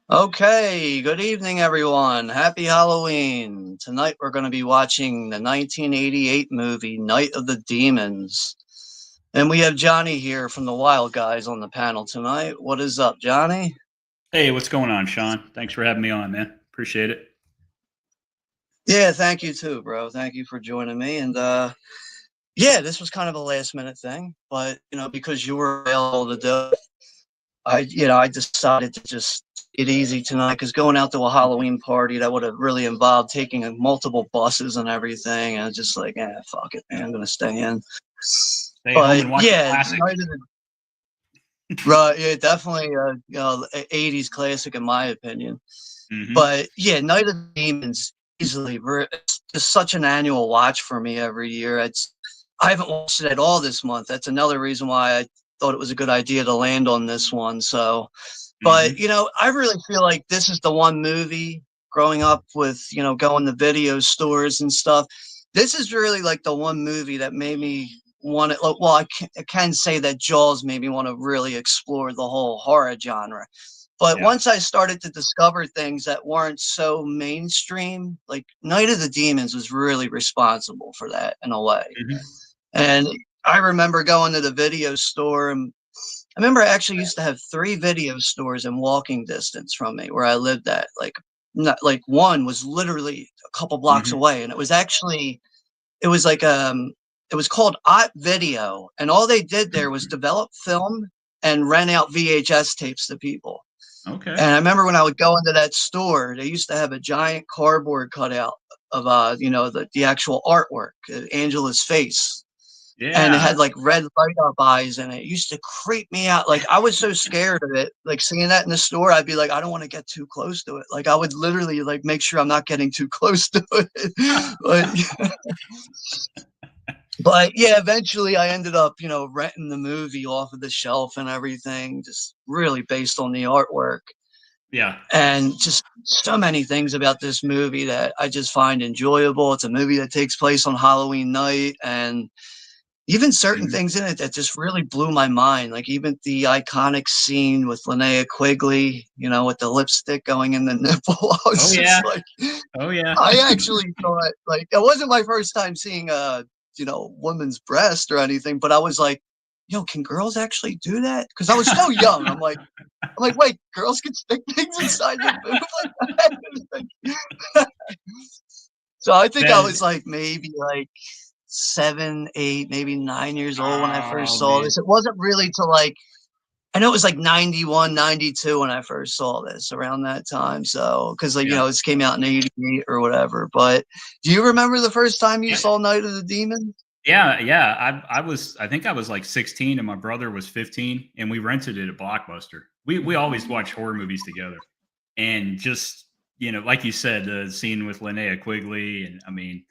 Okay, good evening, everyone. Happy Halloween. Tonight we're going to be watching the 1988 movie Night of the Demons. And we have Johnny here from the Wild Guys on the panel tonight. What is up, Johnny? Hey, what's going on, Sean? Thanks for having me on, man. Appreciate it. Yeah, thank you too, bro. Thank you for joining me. And yeah, this was kind of a last minute thing, but because you were available to do it, I decided to just take it easy tonight because going out to a Halloween party that would have really involved taking multiple buses and everything. And I was just like, fuck it, man, I'm gonna stay in. Stay home But and watch a yeah, classic. right, yeah, definitely, 80s classic in my opinion. Hmm. But yeah, Night of the Demons easily, it's just such an annual watch for me every year. I haven't watched it at all this month. That's another reason why I thought it was a good idea to land on this one. So, but Hmm. I really feel like this is the one movie growing up with, going to video stores and stuff. This is really like the one movie that made me want to, well, I can say that Jaws made me want to really explore the whole horror genre. But Yeah. once I started to discover things that weren't so mainstream, like Night of the Demons was really responsible for that in a way. Hmm. And I remember going to the video store, and I remember I actually used to have three video stores in walking distance from me where I lived at. Like, not like one was literally a couple blocks Hmm. away, and it was like it was called Ot Video, and all they did there was develop film and rent out VHS tapes to people. Okay. And I remember when I would go into that store, they used to have a giant cardboard cutout of the actual artwork, Angela's face, and it Yeah. had like red light up eyes in it. It used to creep me out. Like I was so scared of it. Like seeing that in the store, I'd be like, I don't want to get too close to it. Like I would literally like make sure I'm not getting too close to it. But yeah, eventually I ended up, renting the movie off of the shelf and everything, just really based on the artwork. Yeah. And just so many things about this movie that I just find enjoyable. It's a movie that takes place on Halloween night, and even certain Hmm. things in it that just really blew my mind. Like even the iconic scene with Linnea Quigley, with the lipstick going in the nipple. I Oh was yeah. just like, Oh yeah. I actually thought like it wasn't my first time seeing a woman's breast or anything, but I was like, yo, can girls actually do that? Because I was so young. I'm like, wait, girls can stick things inside their boob like that? So I think I That. was like maybe like 7, 8, maybe 9 years old when I first Oh saw man. this. It wasn't really till like I know it was like 91, 92 when I first saw this around that time. So, because like, Yeah. this came out in 88 or whatever. But do you remember the first time you Yeah. saw Night of the Demon? Yeah. Yeah. I think I was like 16 and my brother was 15 and we rented it at Blockbuster. We always watch horror movies together. And just, like you said, the scene with Linnea Quigley, and I mean,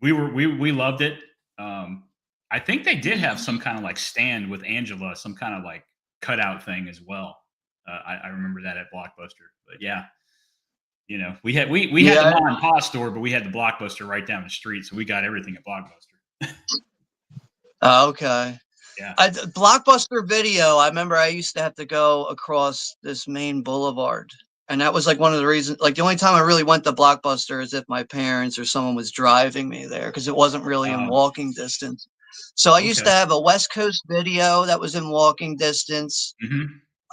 we loved it. Um, I think they did have some kind of like stand with Angela, some kind of like cutout thing as well. I remember that at Blockbuster. But yeah, we had the Yeah. mom and pop store, but we had the Blockbuster right down the street, so we got everything at Blockbuster. Okay. Yeah. Blockbuster Video, I remember I used to have to go across this main boulevard. And that was like one of the reasons, like the only time I really went to Blockbuster is if my parents or someone was driving me there because it wasn't really in Um, walking distance. So I used okay. to have a West Coast Video that was in walking distance, Hmm.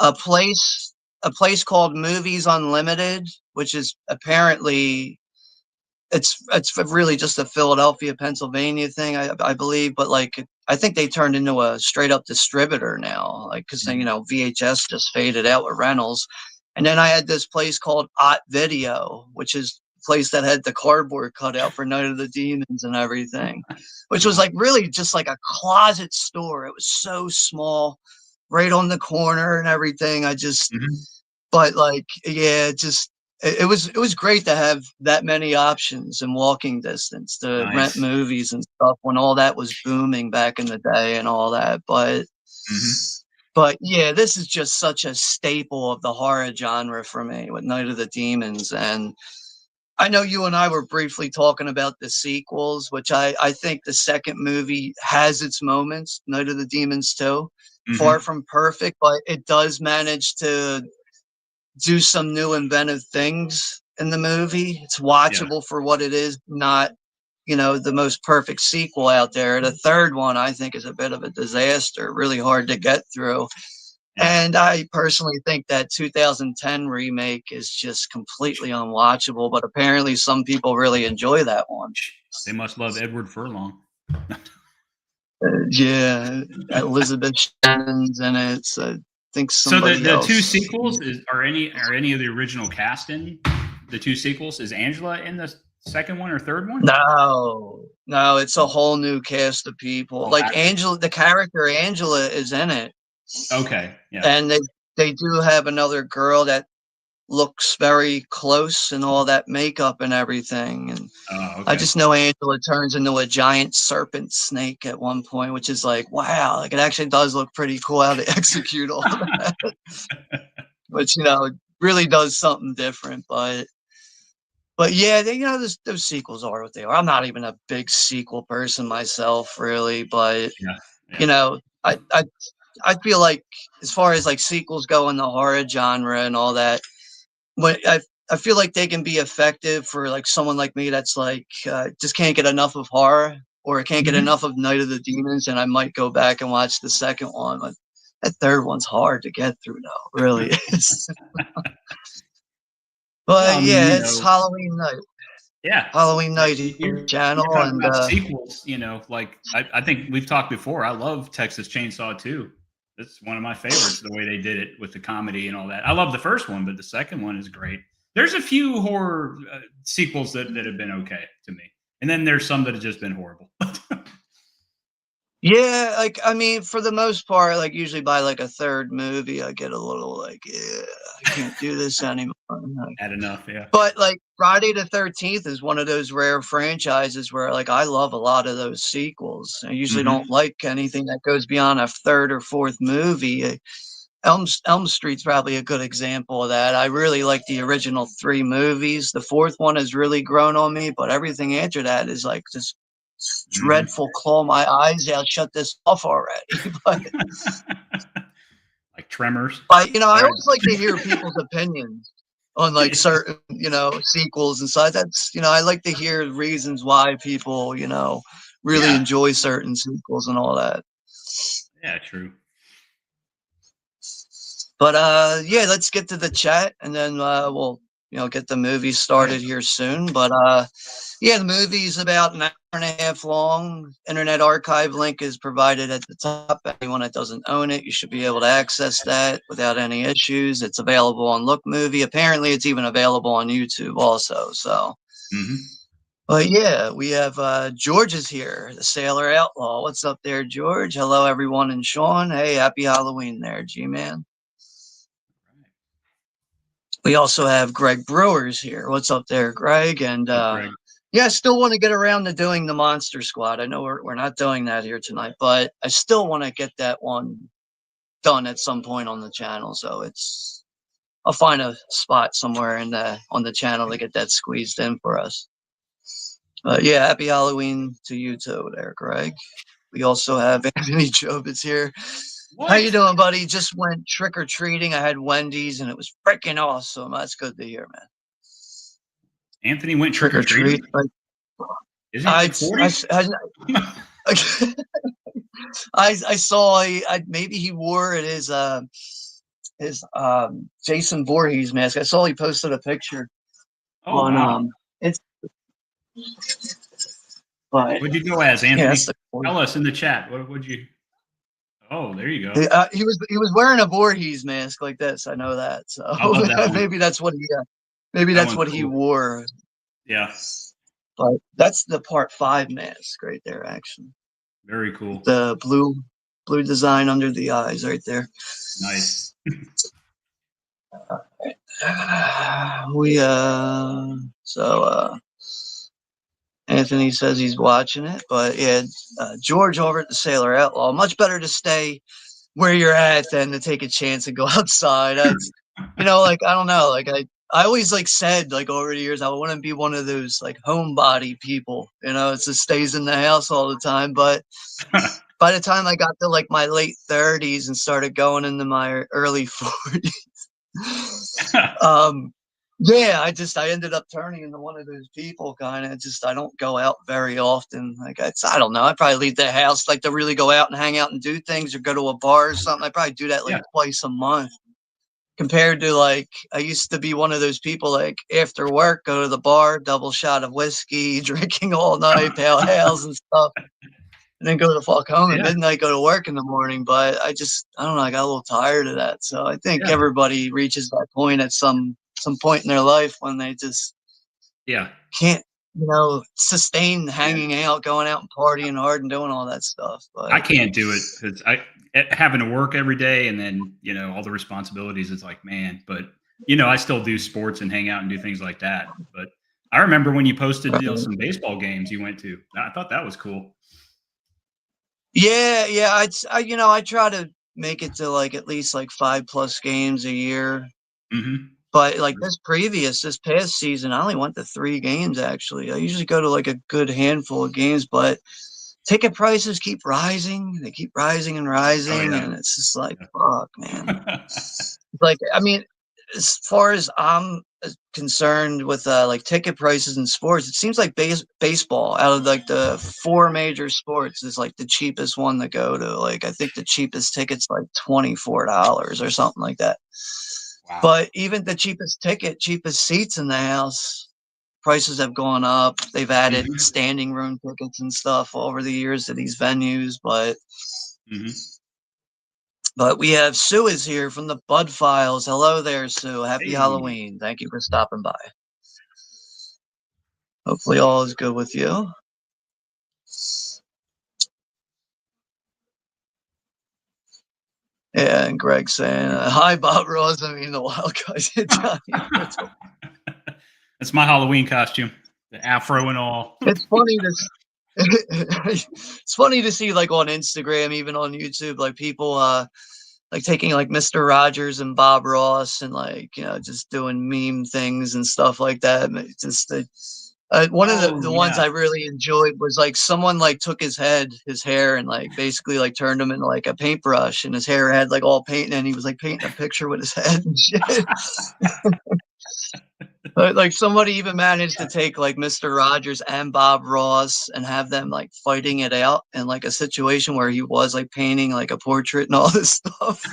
a place a place called Movies Unlimited, which is apparently it's really just a Philadelphia, Pennsylvania thing, I believe. But like, I think they turned into a straight up distributor now, like because Hmm. VHS just faded out with rentals. And then I had this place called Ot Video, which is a place that had the cardboard cutout for Night of the Demons and everything, which was Cool. like really just like a closet store. It was so small, right on the corner and everything. Hmm. But like, yeah, just it was great to have that many options in walking distance to rent Nice. movies and stuff when all that was booming back in the day and all that. Hmm. But yeah, this is just such a staple of the horror genre for me with Night of the Demons. And I know you and I were briefly talking about the sequels, which I think the second movie has its moments, Night of the Demons too. Far Hmm. from perfect, but it does manage to do some new inventive things in the movie. It's Yeah. watchable for what it is, not, the most perfect sequel out there. The third one, I think, is a bit of a disaster, really hard to get through. Yeah. And I personally think that 2010 remake is just completely unwatchable, but apparently some people really enjoy that one. They must love Edward Furlong. Yeah, Elizabeth Shannon's in it. So I think So somebody the two else. sequels are any of the original cast in the two sequels? Is Angela in the second one or third one? No, it's a whole new cast of people. Oh, Like actors. Angela, the character Angela is in it, Okay. Yeah. and they do have another girl that looks very close and all that makeup and everything. And Oh, I okay. just know Angela turns into a giant serpent snake at one point, which is like, wow, like it actually does look pretty cool how they execute all that, which really does something different. But yeah, those sequels are what they are. I'm not even a big sequel person myself, really, but Yeah. you Yeah. know, I feel like as far as like sequels go in the horror genre and all that, when I feel like they can be effective for like someone like me that's like just can't get enough of horror or can't get Mhm. enough of Night of the Demons, and I might go back and watch the second one. But that third one's hard to get through, though. Really is. Well, But I mean, yeah, it's Halloween night. yeah. Halloween Like night here on the you're channel, talking and about sequels, like I think we've talked before. I love Texas Chainsaw 2. It's one of my favorites, the way they did it with the comedy and all that. I love the first one, but the second one is great. There's a few horror sequels that have been okay to me, and then there's some that have just been horrible. yeah, like I mean, for the most part, like usually by like a third movie, I get a little like, yeah, I can't do this anymore. Had enough, yeah. But like Friday the 13th is one of those rare franchises where like I love a lot of those sequels. I usually Hmm. don't like anything that goes beyond a third or fourth movie. Elm Street's probably a good example of that. I really like the original three movies. The fourth one has really grown on me, but everything after that is like just Hmm. dreadful. Claw my eyes out. Shut this off already. But Like Tremors. I Right. always like to hear people's opinions on like certain, sequels and such. That's, I like to hear reasons why people, really Yeah. enjoy certain sequels and all that. Yeah. True. But yeah, let's get to the chat and then we'll, get the movie started here soon. But yeah, the movie's about an hour and a half long. Internet Archive link is provided at the top. Anyone that doesn't own it, you should be able to access that without any issues. It's available on Look Movie. Apparently, it's even available on YouTube also. So, Hmm. but yeah, we have George is here, the Sailor Outlaw. What's up there, George? Hello, everyone, and Sean. Hey, happy Halloween there, G-Man. We also have Greg Brewers here. What's up there, Greg? And Up, Greg. yeah, I still want to get around to doing the Monster Squad. I know we're not doing that here tonight, but I still want to get that one done at some point on the channel. So I'll find a spot somewhere on the channel to get that squeezed in for us. Yeah, happy Halloween to you too, there, Greg. We also have Anthony Jobitz here. How you What? doing, buddy? Just went trick or treating. I had Wendy's and it was freaking awesome. That's good to hear, man. Anthony went trick Trick or or treat. treating? Like, Isn't he I, like I, 40? I, I saw maybe he wore it his Jason Voorhees mask. I saw he posted a picture Oh, on wow. it's but What'd you go as, yeah, Anthony? that's the cool. Tell us in the chat. What would you? Oh, there you go. He was wearing a Voorhees mask like this. I know that. So I love that one. maybe that's what That one's he cool. wore. Yeah, But that's the part 5 mask right there, actually. very cool. The blue design under the eyes right there. Nice. We so Anthony says he's watching it, but yeah, George over at the Sailor Outlaw. Much better to stay where you're at than to take a chance and go outside. That's like I don't know, like I always like said like over the years I wouldn't be one of those like homebody people. It just stays in the house all the time. But by the time I got to like my late 30s and started going into my early 40s. um, yeah, I ended up turning into one of those people kind of just I don't go out very often. Like I don't know. I probably leave the house like to really go out and hang out and do things or go to a bar or something. I probably do that like Yeah. twice a month compared to like I used to be one of those people like after work go to the bar, double shot of whiskey, drinking all night, pale ales and stuff, and then go the fuck home at Yeah. midnight, go to work in the morning. But I don't know, I got a little tired of that. So I think Yeah. everybody reaches that point at some point in their life when they just Yeah. can't, sustain Yeah. hanging out, going out and partying hard and doing all that stuff. I But can't do it because having to work every day and then all the responsibilities. It's like, man, but I still do sports and hang out and do things like that. But I remember when you posted some baseball games you went to. I thought that was cool. yeah, yeah, I try to make it to like at least like 5+ games a year. Hmm. But like this past season, I only went to 3 games actually. I usually go to like a good handful of games, but ticket prices keep rising. They keep rising and Oh rising, yeah. and it's just like, fuck, man. Like, I mean, as far as I'm concerned with like ticket prices in sports, it seems like baseball out of like the 4 major sports is like the cheapest one to go to. Like, I think the cheapest ticket's like $24 or something like that. Wow. But even the cheapest seats in the house, prices have gone up. They've added Hmm. standing room tickets and stuff over the years to these venues, Hmm. but we have Sue is here from the Bud Files. Hello there, Sue. Happy Hey. Halloween. Thank you for stopping by. Hopefully all is good with you. Yeah, and Greg saying, hi, Bob Ross. I mean, the Wild Guys. That's my Halloween costume, the afro and all. It's funny to it's funny to see like on Instagram, even on YouTube, like people like taking like Mr. Rogers and Bob Ross and like just doing meme things and stuff like that. And it's just one of Oh the ones yeah. I really enjoyed was like someone like took his hair and like basically like turned him into like a paintbrush and his hair had like all paint and he was like painting a picture with his head and shit. Like somebody even managed to take like Mr. Rogers and Bob Ross and have them like fighting it out in like a situation where he was like painting like a portrait and all this stuff.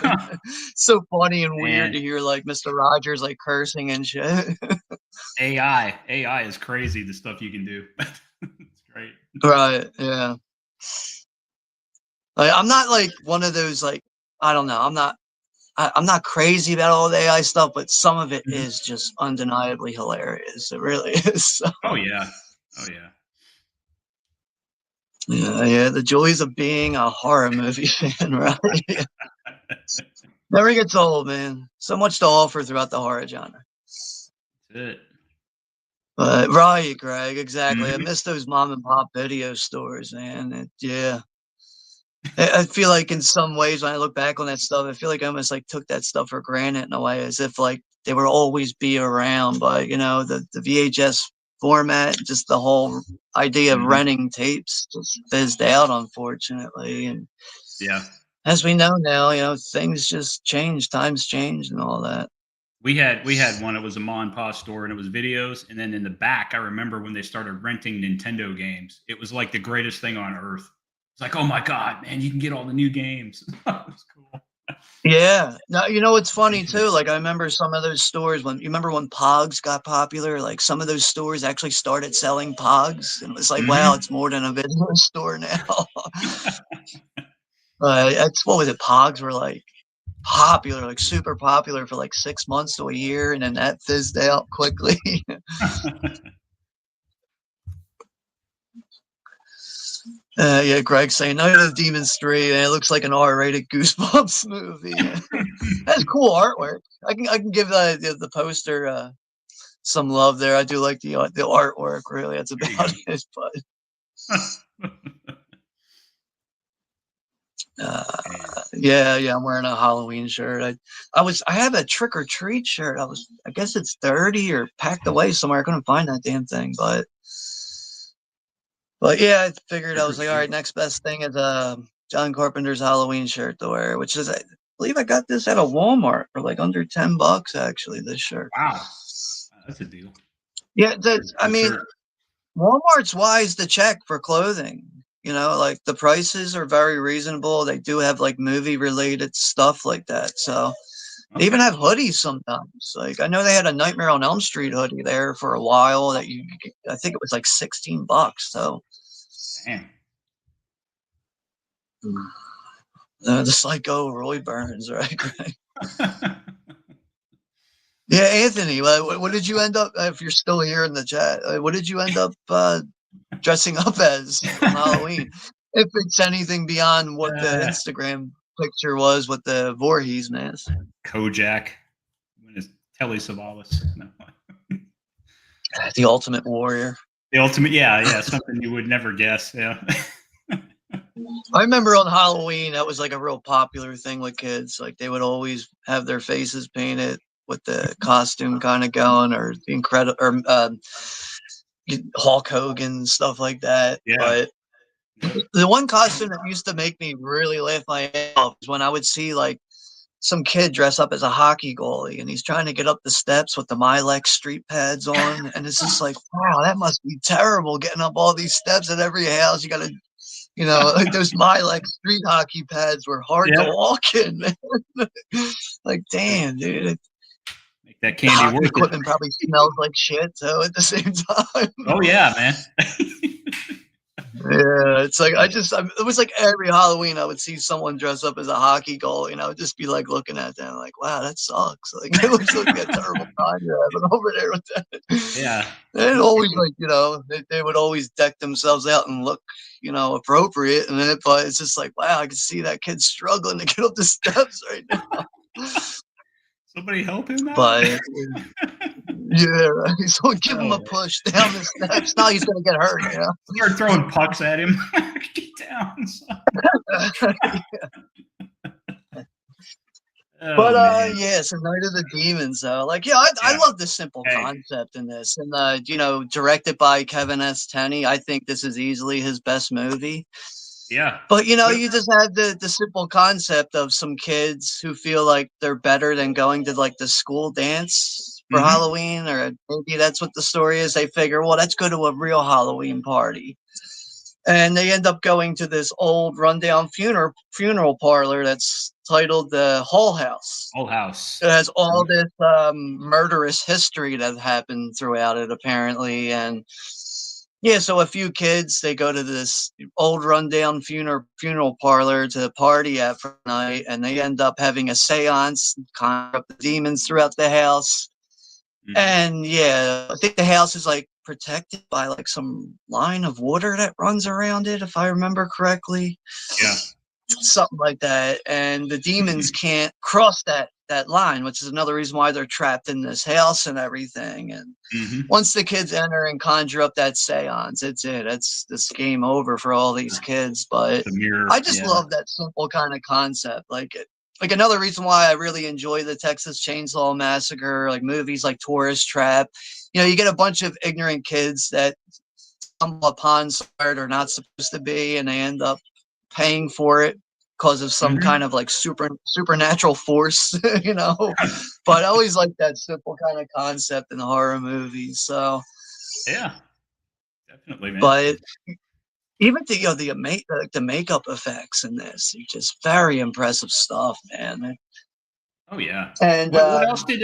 So funny and weird And to hear like Mr. Rogers like cursing and shit. AI is crazy. The stuff you can do. It's great. Right. Yeah. Like I'm not like one of those like I don't know. I'm not crazy about all the AI stuff, but some of it Mhm. is just undeniably hilarious. It really is. So, Oh yeah. Oh yeah. yeah, yeah. The joys of being a horror movie fan, right? Never gets old, man. So much to offer throughout the horror genre. That's it. But right, Greg, exactly. I Mhm. miss those mom and pop video stores, man. Yeah. I feel like in some ways when I look back on that stuff, I feel like I almost like took that stuff for granted in a way, as if like they would always be around. But the VHS format, just the whole idea of Mhm. renting tapes just fizzed out, unfortunately. And Yeah. as we know now, things just change, times change, and all that. We had one. It was a mom and pop store, and it was videos. And then in the back, I remember when they started renting Nintendo games. It was like the greatest thing on earth. It's like, oh my god, man, you can get all the new games. It was cool. Yeah. Now, it's funny too. Like I remember some of those stores when you remember when Pogs got popular, like some of those stores actually started selling Pogs. And it was like, wow, Hmm. it's more than a video store now. That's what was it? Pogs were like popular, like super popular for like 6 months to a year, and then that fizzed out quickly. Yeah, Greg saying Night of the Demons 3, and it looks like an R-rated Goosebumps movie. That's cool artwork. I can give the poster some love there. I do like the artwork. Really, that's There you about it. But go. Man. yeah, yeah, I'm wearing a Halloween shirt. I have a trick or treat shirt. I guess it's dirty or packed away somewhere. I couldn't find that damn thing, but yeah, I figured I Trick or was like, all right, treat. next best thing is John Carpenter's Halloween shirt to wear, which is believe I got this at a Walmart for like under $10 actually, this shirt. Wow, that's a deal. Yeah, I Good mean, shirt. Walmart's wise to check for clothing. You know, like the prices are very reasonable. They do have like movie related stuff like that. So they even Okay. have hoodies sometimes. Like I know they had a Nightmare on Elm Street hoodie there for a while that I think it was like $16. So Damn. the psycho Roy Burns, right? Yeah, Anthony, what did you end up, if you're still here in the chat, what did you end up dressing up as on Halloween? If it's anything beyond what the Instagram picture was with the Voorhees mask. Kojak. When is Telly Savalas? No. The Ultimate Warrior. The ultimate, yeah, something you would never guess. Yeah. I remember on Halloween, that was like a real popular thing with kids. Like they would always have their faces painted with the costume kind of going, or the incredible, or Hulk Hogan, stuff like that. Yeah. But the one costume that used to make me really laugh my ass off was when I would see like some kid dress up as a hockey goalie and he's trying to get up the steps with the Milex street pads on. And it's just like, wow, that must be terrible getting up all these steps at every house. You got to, you know, like those Milex street hockey pads were hard to walk in, man. Like, damn, dude. Make that candy hockey worth equipment it. probably smells like shit, so at the same time. Oh, yeah, man. Yeah, it's like it was like every Halloween I would see someone dress up as a hockey goalie, and I would just be like looking at them like, wow, that sucks. Like it looks like a terrible time you're having over there with that. Yeah. And always like, you know, they would always deck themselves out and look, you know, appropriate. And then, but it's just like, wow, I can see that kid struggling to get up the steps right now. Somebody help him out. But yeah, right. So give him a push down the steps. Now he's gonna get hurt. You know, start throwing pucks at him. Get down. But yeah, so Night of the Demons. Like, yeah, I love the simple concept in this, and you know, directed by Kevin S. Tenney. I think this is easily his best movie. Yeah. But you know, you just had the simple concept of some kids who feel like they're better than going to like the school dance for Halloween, or maybe that's what the story is. They figure, well, let's go to a real Halloween party. And they end up going to this old rundown funeral parlor that's titled the Hull House. Hull House. It has all this murderous history that happened throughout it, apparently. And yeah, so a few kids, they go to this old rundown funeral parlor to party after night, and they end up having a seance, conjure up the demons throughout the house. And yeah, I think the house is like protected by like some line of water that runs around it, if I remember correctly. Yeah. Something like that. And the demons can't cross that line, which is another reason why they're trapped in this house and everything. And once the kids enter and conjure up that seance, it's this game over for all these kids. But I just love that simple kind of concept. Like another reason why I really enjoy the Texas Chainsaw Massacre, like movies like Tourist Trap. You know, you get a bunch of ignorant kids that stumble upon somewhere they're not supposed to be, and they end up paying for it because of some kind of like supernatural force, you know. But I always like that simple kind of concept in horror movies. So yeah, definitely, man. But even the makeup effects in this are just very impressive stuff, man. Oh yeah. And what else did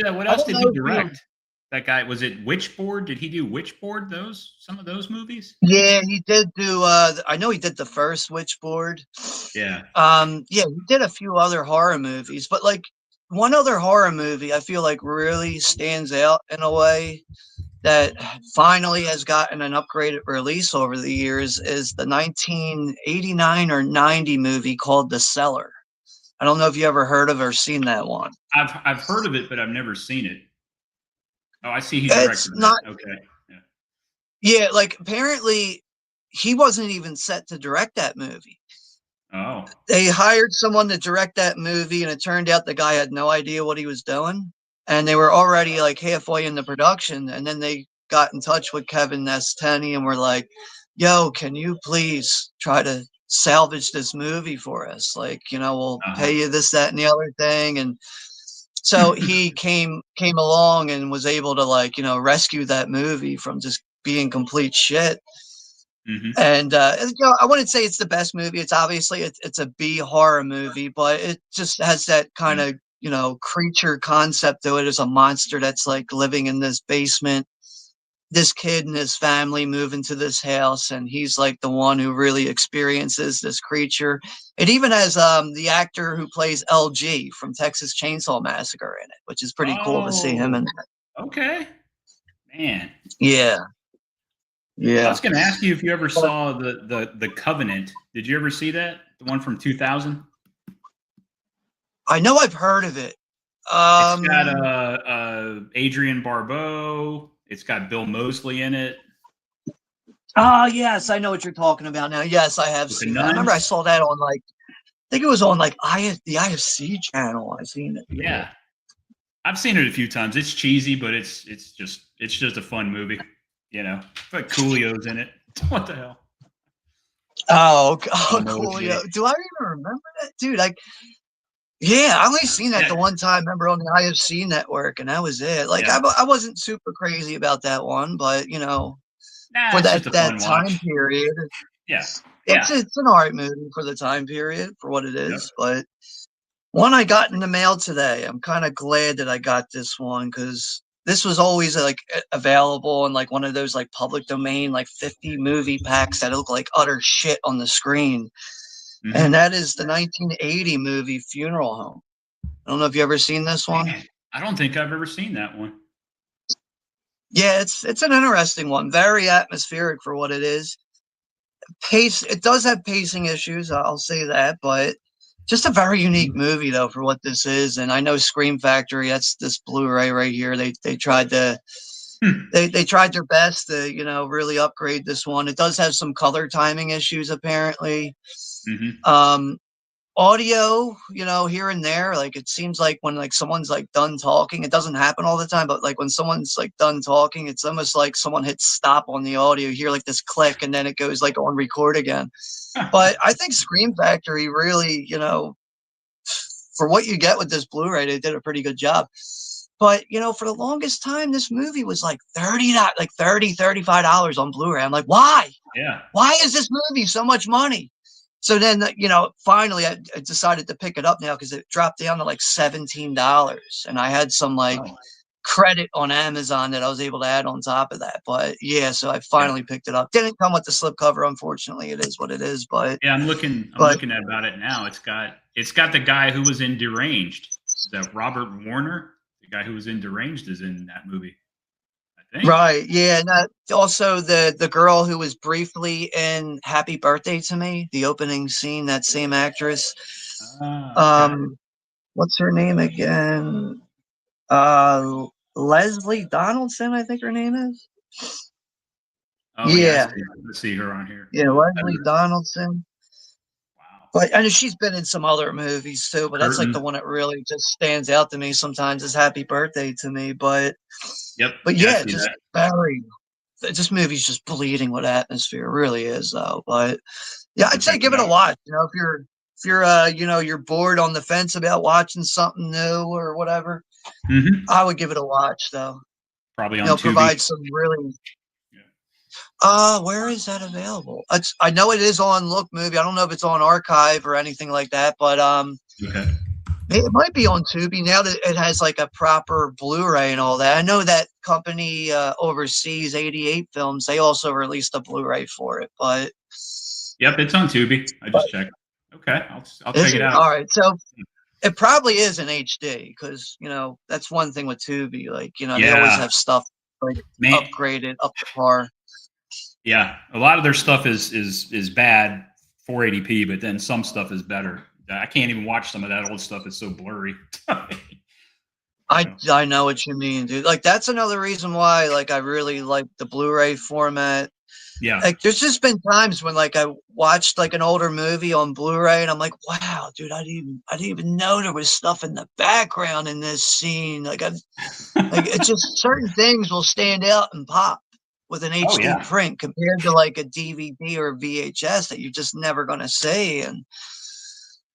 he direct? That guy, was it Witchboard? Did he do Witchboard? Some of those movies? Yeah, he did do. I know he did the first Witchboard. Yeah. Yeah, he did a few other horror movies, but like one other horror movie I feel like really stands out in a way that finally has gotten an upgraded release over the years is the 1989 or 90 movie called The Cellar. I don't know if you ever heard of or seen that one. I've heard of it, but I've never seen it. Oh, I see. He directed that. Okay. Yeah, like apparently he wasn't even set to direct that movie. Oh. They hired someone to direct that movie, and it turned out the guy had no idea what he was doing. And they were already like halfway in the production, and then they got in touch with Kevin S. Tenney and were like, yo, can you please try to salvage this movie for us. Like, we'll Uh-huh. pay you this, that, and the other thing. And so he came along and was able to, like, rescue that movie from just being complete shit. Hmm. And I wouldn't say it's the best movie. It's obviously it's a B horror movie, but it just has that kind Yeah. of creature concept to it, as a monster that's like living in this basement. This kid and his family move into this house, and he's like the one who really experiences this creature. It even has the actor who plays LG from Texas Chainsaw Massacre in it, which is pretty cool to see him Oh, in that. okay, man. Yeah, I yeah. was going to ask you if you ever But saw the Covenant. Did you ever see that? The one from 2000? I know I've heard of it. It's got Um, Adrian Barbeau. It's got Bill Moseley in it oh yes, I know what you're talking about now. Yes, I have with the seen that. I remember I nuns. saw that on, like, I think it was on, like, the IFC channel. I seen it. Yeah, I've seen it a few times. It's cheesy, but it's just a fun movie. You know, but Coolio's in it. What the hell? Oh, Bill oh, Moseley. Coolio. Do I even remember that, dude? Yeah, I only seen that Yeah, the one time. Remember, on the IFC network, and that was it. Like, yeah. I wasn't super crazy about that one, but Nah, for it's just a that fun time watch. period, Yeah, yeah. it's an art movie for the time period for what it Yep. is. But one I got in the mail today. I'm kind of glad that I got this one, because this was always like available in like one of those like public domain like 50 movie packs that look like utter shit on the screen. And Hmm. that is the 1980 movie Funeral Home. I don't know if you ever seen this one. Man, I don't think I've ever seen that one. Yeah, it's an interesting one. Very atmospheric for what it is. It does have pacing issues, I'll say that, but just a very unique Mhm. movie though for what this is. And I know Scream Factory, that's this Blu-ray right here. They tried to Hmm. they tried their best to, really upgrade this one. It does have some color timing issues apparently. Mhm. Um Audio, here and there, like, it seems like when, like, someone's like done talking, it doesn't happen all the time, but like when someone's like done talking, it's almost like someone hits stop on the audio. You hear like this click, and then it goes like on record again. But I think Scream Factory really, for what you get with this Blu-ray, they did a pretty good job. But for the longest time, this movie was like 35 dollars on Blu-ray. I'm like, why? Yeah. Why is this movie so much money? So then, finally, I decided to pick it up now because it dropped down to like $17, and I had some like Oh, credit on Amazon that I was able to add on top of that. But yeah, so I yeah. finally picked it up. Didn't come with the slipcover, unfortunately. It is what it is. But Yeah, I'm but looking at about it now. It's got the guy who was in Deranged. Is that Robert Warner? The guy who was in Deranged is in that movie, I think. right, yeah, and also the girl who was briefly in Happy Birthday to Me, the opening scene, that same actress. Ah, okay. Um, what's her name again? Uh, Leslie Donaldson, I think her name is. Oh yeah, Yeah, I see her on here. yeah, I Leslie never- Donaldson. Wow. But I know she's been in some other movies too, but that's like the Curtain. one that really just stands out to me sometimes is Happy Birthday to Me. Yep. But Yeah, I yeah, see just that. very this movie's just bleeding with atmosphere. It really is though. But yeah, I'll I'd say check give it it a out. watch. If you're you're bored on the fence about watching something new or whatever, Hmm. I would give it a watch though. Probably on Tubi. Provide some really. Yeah. Where is that available? I know it is on Look Movie. I don't know if it's on Archive or anything like that, but Okay. it might be on Tubi now that it has like a proper Blu-ray and all that. I know that company overseas, 88 Films, they also released a Blu-ray for it, but Yep, it's on Tubi. I but just checked. Okay, I'll is check it it out. all right? So it probably is in HD because that's one thing with Tubi. Like they always Yeah, have stuff like man. upgraded up to par. Yeah, a lot of their stuff is bad 480p, but then some stuff is better. I can't even watch some of that old stuff. It's so blurry. I So, I know what you mean, dude. Like that's another reason why like I really like the Blu-ray format. yeah. Like there's just been times when like I watched like an older movie on Blu-ray and I'm like, wow, dude, I didn't even know there was stuff in the background in this scene. Like it's just certain things will stand out and pop. with an Oh HD yeah. print compared to like a DVD or a VHS that you're just never going to see. And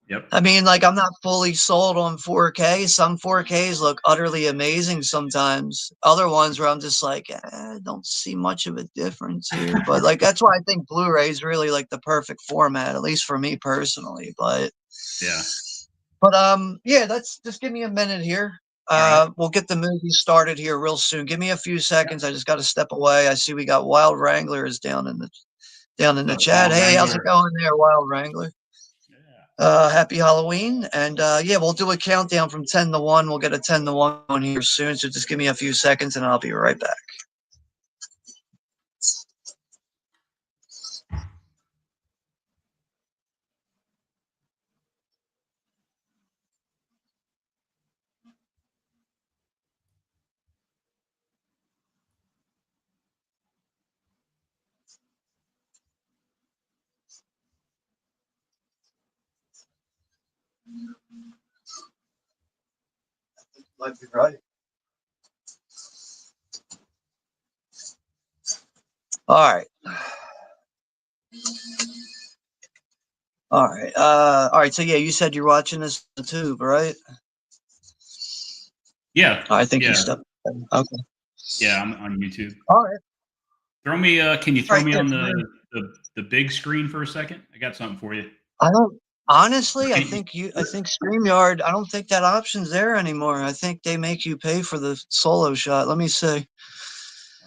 Yep. I mean, like, I'm not fully sold on 4K. Some 4Ks look utterly amazing sometimes. Other ones where I'm just like, I don't see much of a difference here. But like, that's why I think Blu-ray is really like the perfect format, at least for me personally. Yeah. Yeah, that's just give me a minute here. All right. We'll get the movie started here real soon. Give me a few seconds. I just got to step away. I see we got Wild Wrangler is down in the What's up, chat. Wild Hey, how's it Wrangler? going there, Wild Wrangler? Yeah. Happy Halloween. And yeah, we'll do a countdown from 10 to 1. We'll get a 10 to 1 on here soon. So just give me a few seconds and I'll be right back. Might be right. All right. All right. So yeah, you said you're watching this on YouTube, right? Yeah. I think you Yeah. stepped. Okay. Yeah. I'm on YouTube. All right. Throw me. Can you All throw right. me Yeah. on the big screen for a second? I got something for you. I don't honestly. Can't you? I think StreamYard. I don't think that option's there anymore. I think they make you pay for the solo shot. Let me see.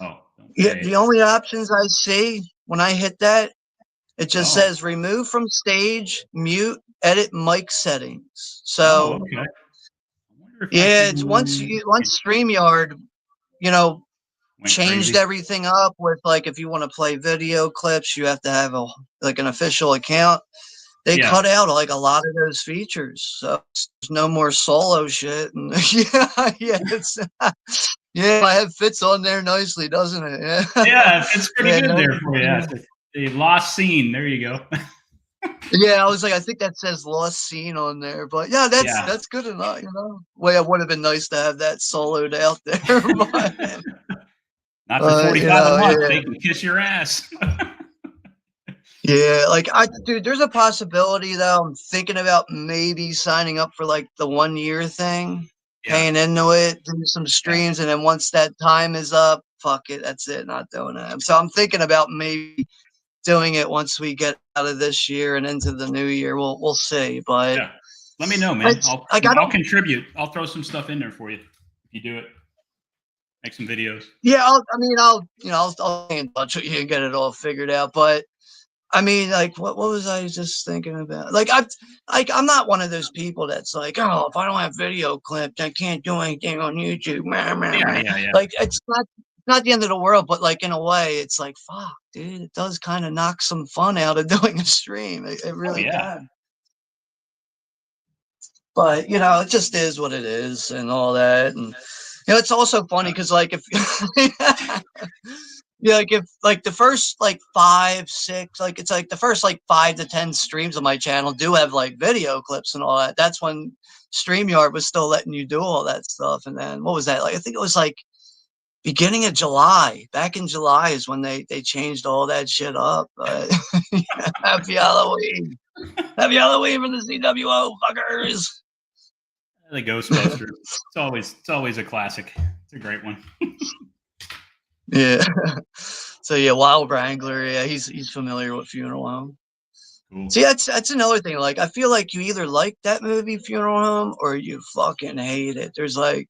Oh, don't Yeah, pay. the only options I see when I hit that, it just Oh. says remove from stage, mute, edit mic settings. Oh. So Okay. I wonder if I yeah, it's can. once StreamYard, you know, Went changed crazy. everything up with like if you want to play video clips, you have to have a like an official account. They Yeah. cut out like a lot of those features, so there's no more solo shit. And yeah, yeah, it's yeah, my head fits on there nicely, doesn't it? Yeah, Yeah. It's pretty yeah, good no, there for you. Yeah, it's a lost scene. There you go. yeah. I was like, I think that says lost scene on there, but yeah, Yeah. that's good enough, you know. Well, it would have been nice to have that soloed out there, Not for you 45 a know, month. yeah. They can kiss your ass. Yeah, like dude, there's a possibility though. I'm thinking about maybe signing up for like the 1 year thing, Yeah. paying into it, doing some Yeah. streams, and then once that time is up, fuck it, that's it, not doing it. So I'm thinking about maybe doing it once we get out of this year and into the new year. We'll see, but Yeah. Let me know, man. it's like I I'll don't. contribute. I'll throw some stuff in there for you if you do it. Make some videos. Yeah, I'll stay in touch with you and get it all figured out, but. I mean, like, what was I just thinking about? I'm not one of those people that's like, oh, if I don't have video clips, I can't do anything on YouTube. Meh, meh, Yeah, meh. yeah, yeah. Like, it's not the end of the world, but like in a way, it's like, fuck, dude, it does kind of knock some fun out of doing a stream. It Oh really yeah. can. But it just is what it is and all that. And it's also funny because like if yeah, like if like the first like 5, 6, like it's like the first like 5 to 10 streams on my channel do have like video clips and all that. That's when StreamYard was still letting you do all that stuff. And then what was that? Like I think it was like beginning of July. Back in July is when they changed all that shit up. But happy Halloween. Happy Halloween from the CWO fuckers. The Ghostbusters. It's always a classic. It's a great one. Yeah. So yeah, Wild Wrangler. Yeah, he's familiar with Funeral Home. Cool. See, that's another thing. Like, I feel like you either like that movie Funeral Home or you fucking hate it. There's like,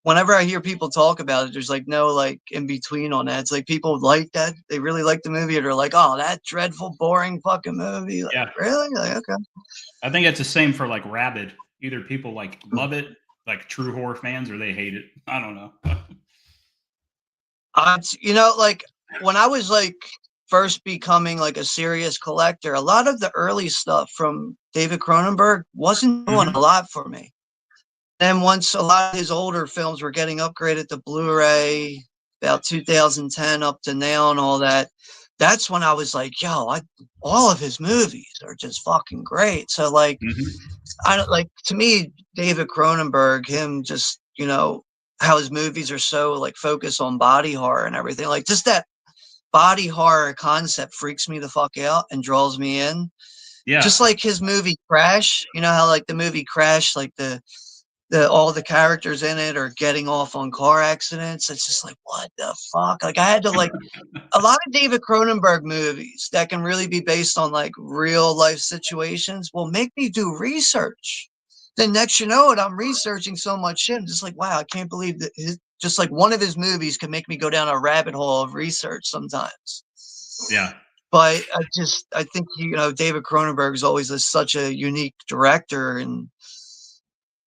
whenever I hear people talk about it, there's like no like in between on that. It's like people like that, they really like the movie, or they're like, oh, that dreadful, boring fucking movie. Like, Yeah. really? Like, okay. I think it's the same for like Rabid. Either people like love it, like true horror fans, or they hate it. I don't know. Like when I was like first becoming like a serious collector, a lot of the early stuff from David Cronenberg wasn't doing a lot for me. Then once a lot of his older films were getting upgraded to Blu-ray, about 2010 up to now and all that, that's when I was like, yo, all of his movies are just fucking great. So like, I don't like, to me, David Cronenberg, him just, how his movies are so like focused on body horror and everything, like just that body horror concept freaks me the fuck out and draws me in. Yeah. Just like his movie Crash, you know how like the movie Crash, like the all the characters in it are getting off on car accidents. It's just like, what the fuck? Like I had to like a lot of David Cronenberg movies that can really be based on like real life situations will make me do research. Then next you know it, I'm researching so much shit. I'm just like, wow, I can't believe that just like one of his movies can make me go down a rabbit hole of research sometimes. Yeah. But I think David Cronenberg is always such a unique director, and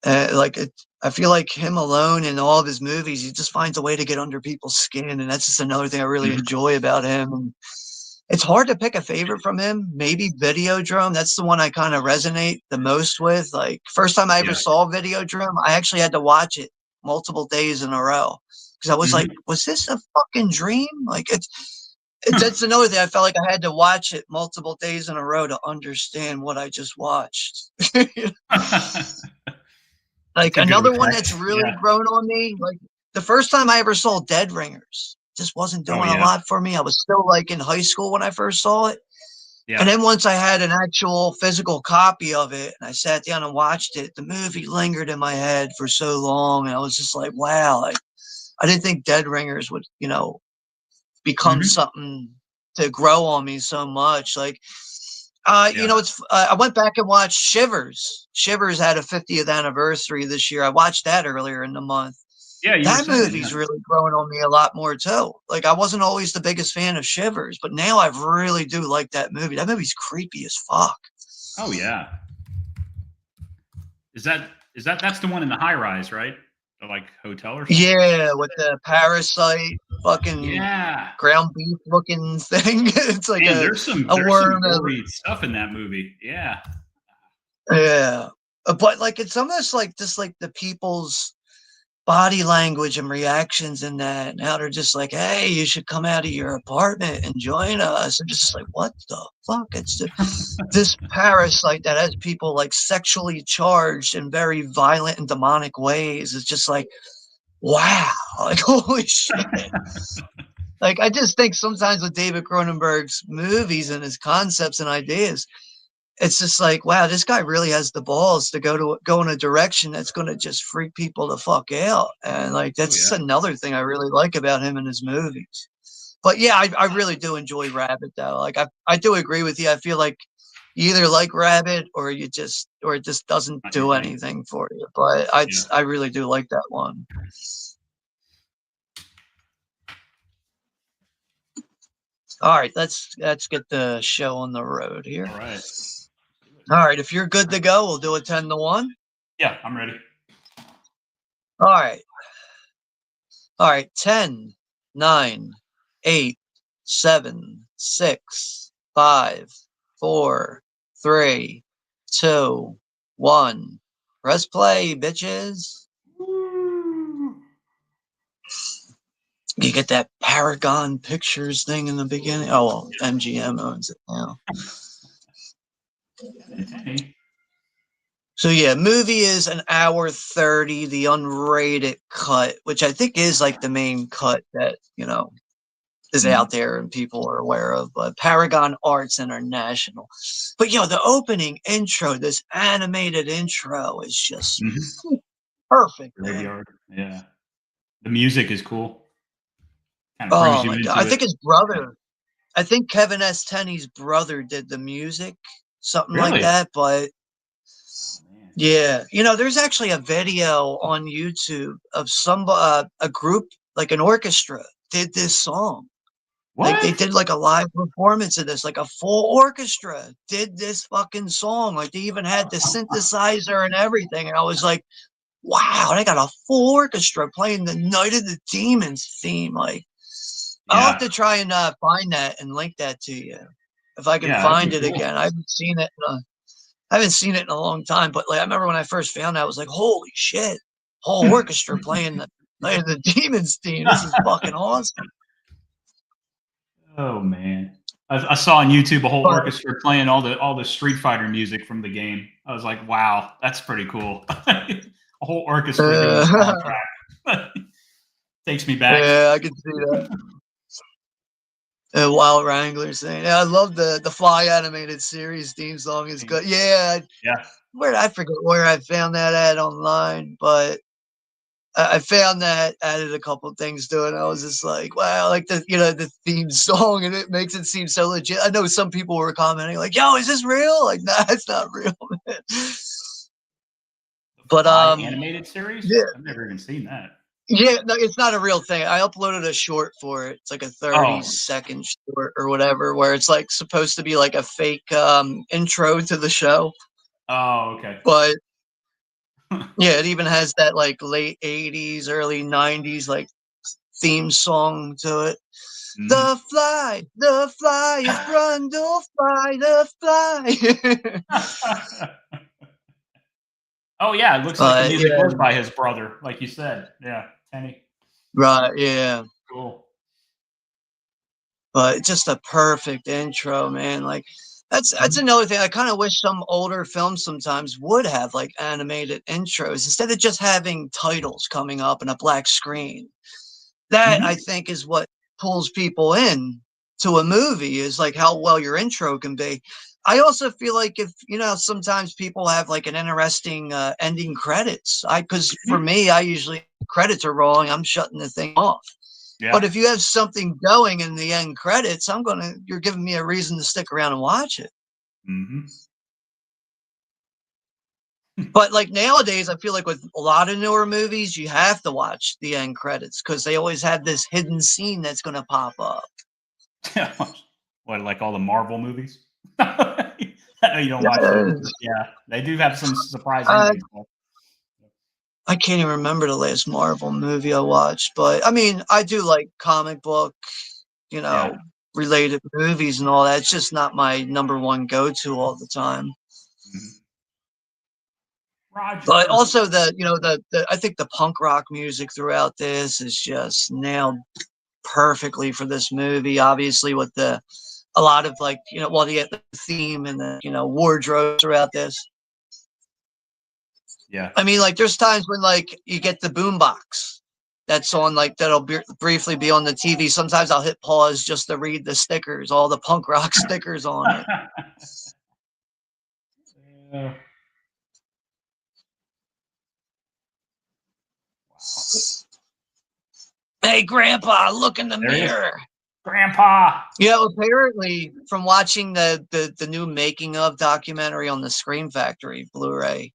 like I feel like him alone in all of his movies, he just finds a way to get under people's skin, and that's just another thing I really Mhm. enjoy about him. And it's hard to pick a favorite from him. Maybe Videodrome. That's the one I kind of resonate the most with. Like first time I ever Yeah. saw Videodrome, I actually had to watch it multiple days in a row because I was like, was this a fucking dream? Like that's another thing. I felt like I had to watch it multiple days in a row to understand what I just watched. Like It's a good another one effect. that's really Yeah. grown on me, like the first time I ever saw Dead Ringers just wasn't Oh doing a yeah. lot for me. I was still like in high school when I first saw it. And Yeah. then once I had an actual physical copy of it and I sat down and watched it, the movie lingered in my head for so long. And I was just like, wow, like I didn't think Dead Ringers would, become Mhm. something to grow on me so much. Like, Yeah. it's I went back and watched Shivers. Shivers had a 50th anniversary this year. I watched that earlier in the month. Yeah, you were That saying, yeah. movie's really growing on me a lot more too. Like I wasn't always the biggest fan of Shivers, but now I really do like that movie. That movie's creepy as fuck. Oh yeah. That's the one in the high rise, right? The, like hotel or something? Yeah, with the parasite fucking Yeah. ground beef looking thing. It's like Man, a there's some worm. gory stuff in that movie. Yeah. Yeah. But like it's almost like just like the people's body language and reactions in that, and how they're just like, hey, you should come out of your apartment and join us. And just like, what the fuck? This parasite that has people like sexually charged in very violent and demonic ways. It's just like, wow, like holy shit. Like I just think sometimes with David Cronenberg's movies and his concepts and ideas, it's just like, wow, this guy really has the balls to go in a direction that's going to just freak people the fuck out. And like Oh that's yeah. another thing I really like about him and his movies. But yeah, I really do enjoy Rabbit though. Like I do agree with you. I feel like you either like Rabbit or it just doesn't Not your do thing. anything for you. But Yeah. I really do like that one. All right, let's get the show on the road here. All right. All right, if you're good to go, we'll do a 10-1. Yeah, I'm ready. All right. All right, 10, 9, 8, 7, 6, 5, 4, 3, 2, 1. Press play, bitches. You get that Paragon Pictures thing in the beginning. Oh, well, MGM owns it now. Hey. So yeah, movie is an hour 30, the unrated cut, which I think is like the main cut that, is out there and people are aware of, but Paragon Arts International. But the opening intro, this animated intro is just Mhm. perfect, man. Graveyard. Yeah. The music is cool. Kind of brings Oh you my God. into it. I think Kevin S. Tenney's brother did the music, something like Really? that. But Oh man. yeah, there's actually a video on YouTube of a group, like an orchestra, did this song. Like they What? did like a live performance of this, like a full orchestra did this fucking song. Like they even had the synthesizer and everything. And I was like, wow, they got a full orchestra playing the Night of the Demons theme. Like I'll have Yeah. to try and find that and link that to you if I can Yeah, that'd find be it cool. again. I haven't seen it in a long time, but like I remember when I first found out, I was like, holy shit, whole orchestra playing the Night of the Demons theme. This is fucking awesome. Oh man. I saw on YouTube a whole But orchestra playing all the Street Fighter music from the game. I was like, wow, that's pretty cool. A whole orchestra doing the soundtrack. Takes me back. yeah, I can see that. Wild Wranglers thing. Yeah, I love the Fly animated series theme song is good. Yeah, Yeah. where I forget where I found that at online, but I found that, added a couple things to it. I was just like, wow, like the theme song, and it makes it seem so legit. I know some people were commenting like, "Yo, is this real?" Like, nah, it's not real, man. The But Fly animated series? yeah, I've never even seen that. yeah, no, it's not a real thing. I uploaded a short for it. It's like a Oh. 30-second short or whatever, where it's like supposed to be like a fake intro to the show. Oh, okay. But yeah, it even has that like late 80s, early 90s like theme song to it. Mhm. The fly is Brundle Fly, the fly. Oh, yeah, it looks like the But music yeah, was by his brother, like you said. Yeah, Kenny. right, yeah. Cool. But just a perfect intro, man. Like that's Mhm. another thing. I kind of wish some older films sometimes would have like animated intros instead of just having titles coming up and a black screen. That I Mhm. think is what pulls people in to a movie is like how well your intro can be. I also feel like if sometimes people have like an interesting ending credits. I because for Mhm. me, I usually credits are rolling, I'm shutting the thing off. But Yeah. if you have something going in the end credits, you're giving me a reason to stick around and watch it. Mhm. But like nowadays, I feel like with a lot of newer movies, you have to watch the end credits because they always have this hidden scene that's going to pop up. What, like all the Marvel movies? I know you don't watch those, Yes. but yeah, they do have some surprise I endings, but I can't even remember the last Marvel movie I watched, but I mean, I do like comic book, you yeah. know, related movies and all that. It's just not my number one go to all the time. Mhm. But Roger. also the I think the punk rock music throughout this is just nailed perfectly for this movie. Obviously, with the a lot of like well the theme and the wardrobe throughout this. Yeah. I mean, like there's times when like you get the boombox that's on like briefly be on the TV. Sometimes I'll hit pause just to read the stickers, all the punk rock stickers on it. Yeah. Wow. Hey, Grandpa, look in the There he is. mirror. Grandpa. Apparently, from watching the new making of documentary on the Scream Factory Blu-ray,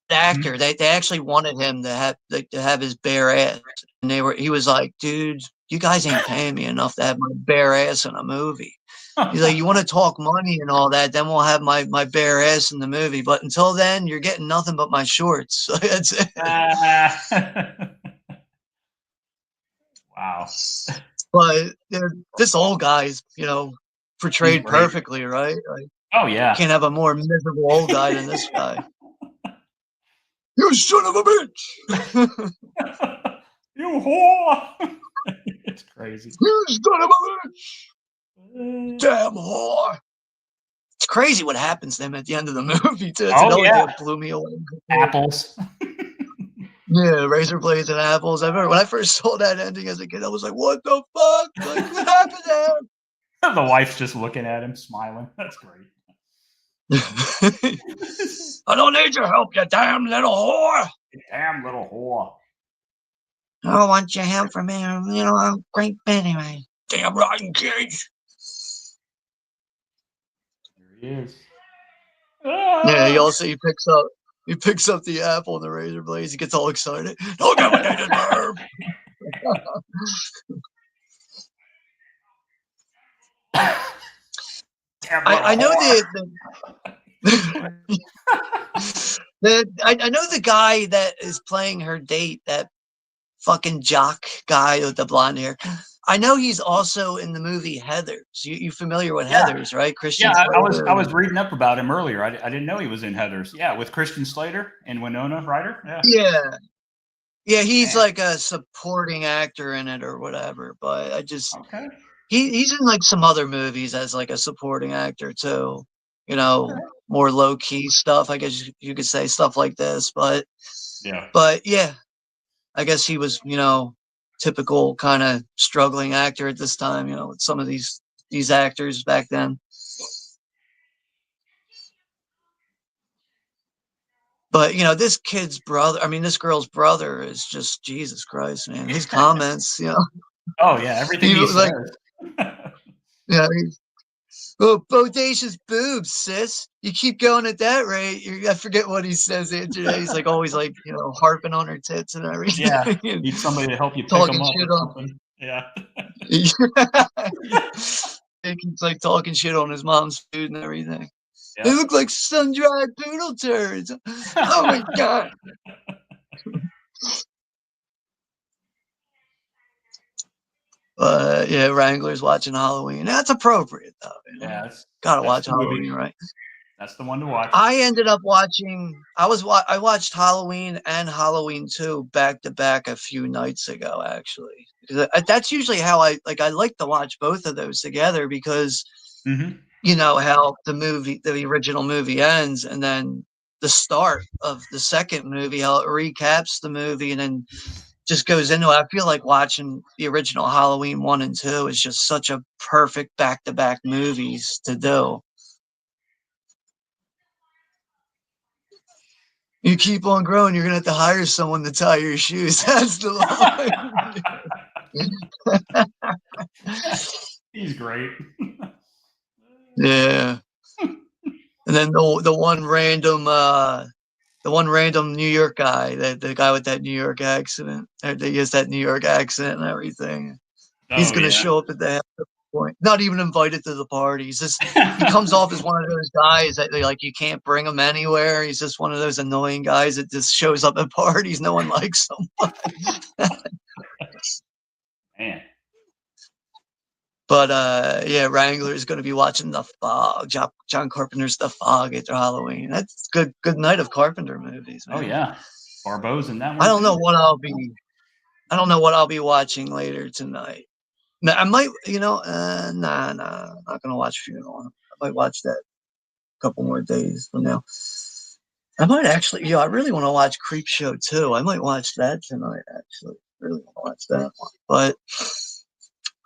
the Mhm. actor they actually wanted him to have his bare ass, and he was like, "Dude, you guys ain't paying me enough to have my bare ass in a movie." He's like, "You want to talk money and all that? Then we'll have my bare ass in the movie. But until then, you're getting nothing but my shorts." That's it. Ah. Wow. But this old guy's He's portrayed great. perfectly, right? Like, Oh, yeah. can't have a more miserable old guy than this guy. You son of a bitch! You whore. It's crazy. You son of a bitch! Uh, Damn whore! It's crazy what happens to him at the end of the movie too. It's Oh, another yeah. thing that blew me away. Apples. Yeah, razor blades and apples. I remember when I first saw that ending as a kid, I was like, "What the fuck? Like, what happened to The wife's just looking at him, smiling. That's great. him?" I don't need your help, you damn little whore. You damn little whore. I don't want your help for me. I'm great anyway. Damn rotten kids. There he is. Yeah, Ah! he picks up the apple and the razor blades. He gets all excited. Don't get what they deserve. Damn little I know whore. the I know the guy that is playing her date, that fucking jock guy with the blonde hair. I know he's also in the movie Heathers. You familiar with Yeah. Heathers, right? Yeah, Christian I Slater. was reading up about him earlier. I didn't know he was in Heathers. Yeah, with Christian Slater and Winona Ryder. Yeah. Yeah. Yeah, he's Man. like a supporting actor in it or whatever. But Okay. he's in like some other movies as like a supporting actor too. Okay. More low key stuff. I guess you could say stuff like this. Yeah. But yeah, I guess he was typical kind of struggling actor at this time. With some of these these actors back then. But this kid's brother, I mean, this girl's brother is just Jesus Christ, man. His comments, Oh yeah, everything he like, says. yeah, oh, bodacious boobs, sis. You keep going at that rate. I forget what he says the other day. He's like always like, harping on her tits and everything. Yeah, And need somebody to help you pick talking them up shit or on. something. Yeah. He's like talking shit on his mom's food and everything. They Yep. look like sun-dried poodle turds. Oh my God. Yeah, Wrangler's watching Halloween. That's appropriate though. Yeah, Gotta that's watch the movie. Halloween, right? That's the one to watch. I ended up watching. I watched Halloween and Halloween 2 back to back a few nights ago, actually. Because that's usually how I like. I like to watch both of those together because Mm-hmm. how the original movie ends, and then the start of the second movie, how it recaps the movie, and then just goes into it. I feel like watching the original Halloween 1 and 2 is just such a perfect back to back movies to do. You keep on growing, you're gonna have to hire someone to tie your shoes. That's the line. He's great. Yeah. And then the one random New York guy, the guy with that New York accent, he has that New York accent and everything. He's Oh gonna yeah. show up at the point, not even invited to the party. He comes off as one of those guys that like you can't bring him anywhere. He's just one of those annoying guys that just shows up at parties. No one likes him. Man. But yeah, Wrangler is going to be watching The Fog. John Carpenter's The Fog after Halloween. That's good night of Carpenter movies, man. Oh yeah. Barbeau's in that one. I don't too. know what I'll be watching later tonight. I might, nah, I'm not gonna watch Funeral. I might watch that a couple more days from now. I might actually, I really want to watch Creep Show too. I might watch that tonight. Actually, really want to watch that one, but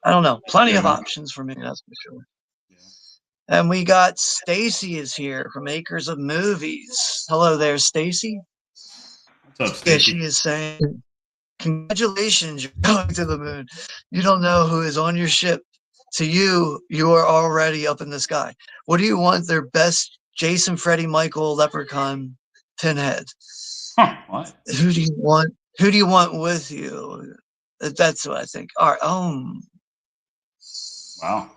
I don't know. Plenty of options for me, that's for sure. Yeah. And we got Stacy is here from Acres of Movies. Hello there, Stacy. What's up, Yeah, Stacy? she is saying, congratulations, you're going to the moon. You don't know who is on your ship. To you, you are already up in the sky. What do you want? Their best Jason, Freddy, Michael, Leprechaun, Pinhead. Huh, what? Who do you want? Who do you want with you? That's what I think. All right. Wow.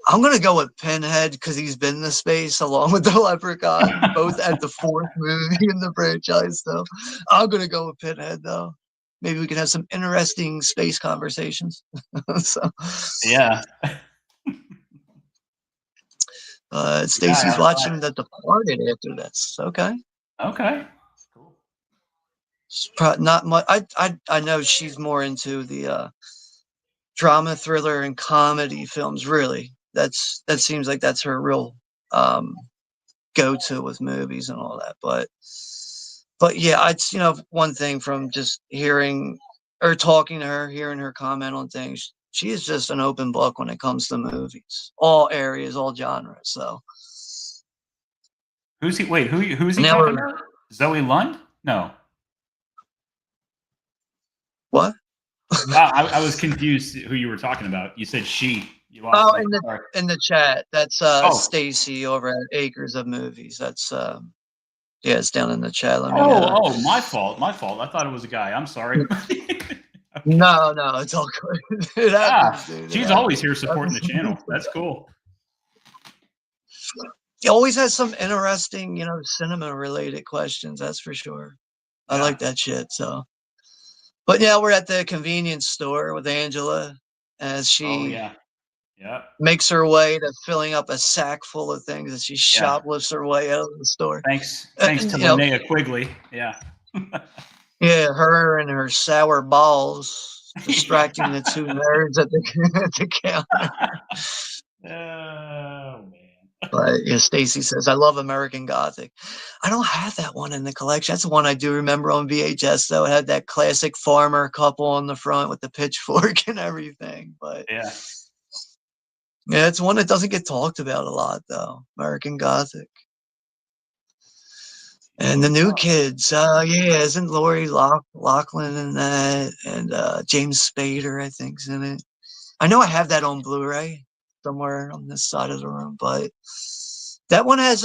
I'm gonna go with Pinhead because he's been in the space along with the Leprechaun, both at the fourth movie in the franchise. So I'm gonna go with Pinhead though. Maybe we can have some interesting space conversations. So Yeah. Stacy's watching The Departed after this. Okay. Okay. Cool. Not much. I know she's more into the drama, thriller, and comedy films. Really, that seems like that's her real go-to with movies and all that. But yeah, it's one thing from just hearing or talking to her, hearing her comment on things. She is just an open book when it comes to movies, all areas, all genres. So Who's he? Wait, who is he now talking about? Zoe Lund? No. what? I was confused who you were talking about. You said she. You lost Oh, me. in the chat, that's Oh. Stacy over at Acres of Movies. That's yeah, it's down in the chat. Let me. Oh, my fault. My fault. I thought it was a guy. I'm sorry. No, it's all good. It happens, dude. She's always here supporting the channel. That's cool. He always has some interesting, cinema related questions. That's for sure. I like that shit. So, but yeah, we're at the convenience store with Angela as she makes her way to filling up a sack full of things as she shoplifts her way out of the store. Thanks to Linnea Quigley. Yeah. Yeah, her and her sour balls distracting the two nerds at the counter. Oh man. But yeah, Stacy says, I love American Gothic. I don't have that one in the collection. That's the one I do remember on VHS, though. It had that classic farmer couple on the front with the pitchfork and everything. But Yeah. yeah, it's one that doesn't get talked about a lot, though. American Gothic. And the new kids, yeah, isn't Lori Loughlin in that? And James Spader, I think's in it. I know I have that on Blu-ray somewhere on this side of the room, but that one has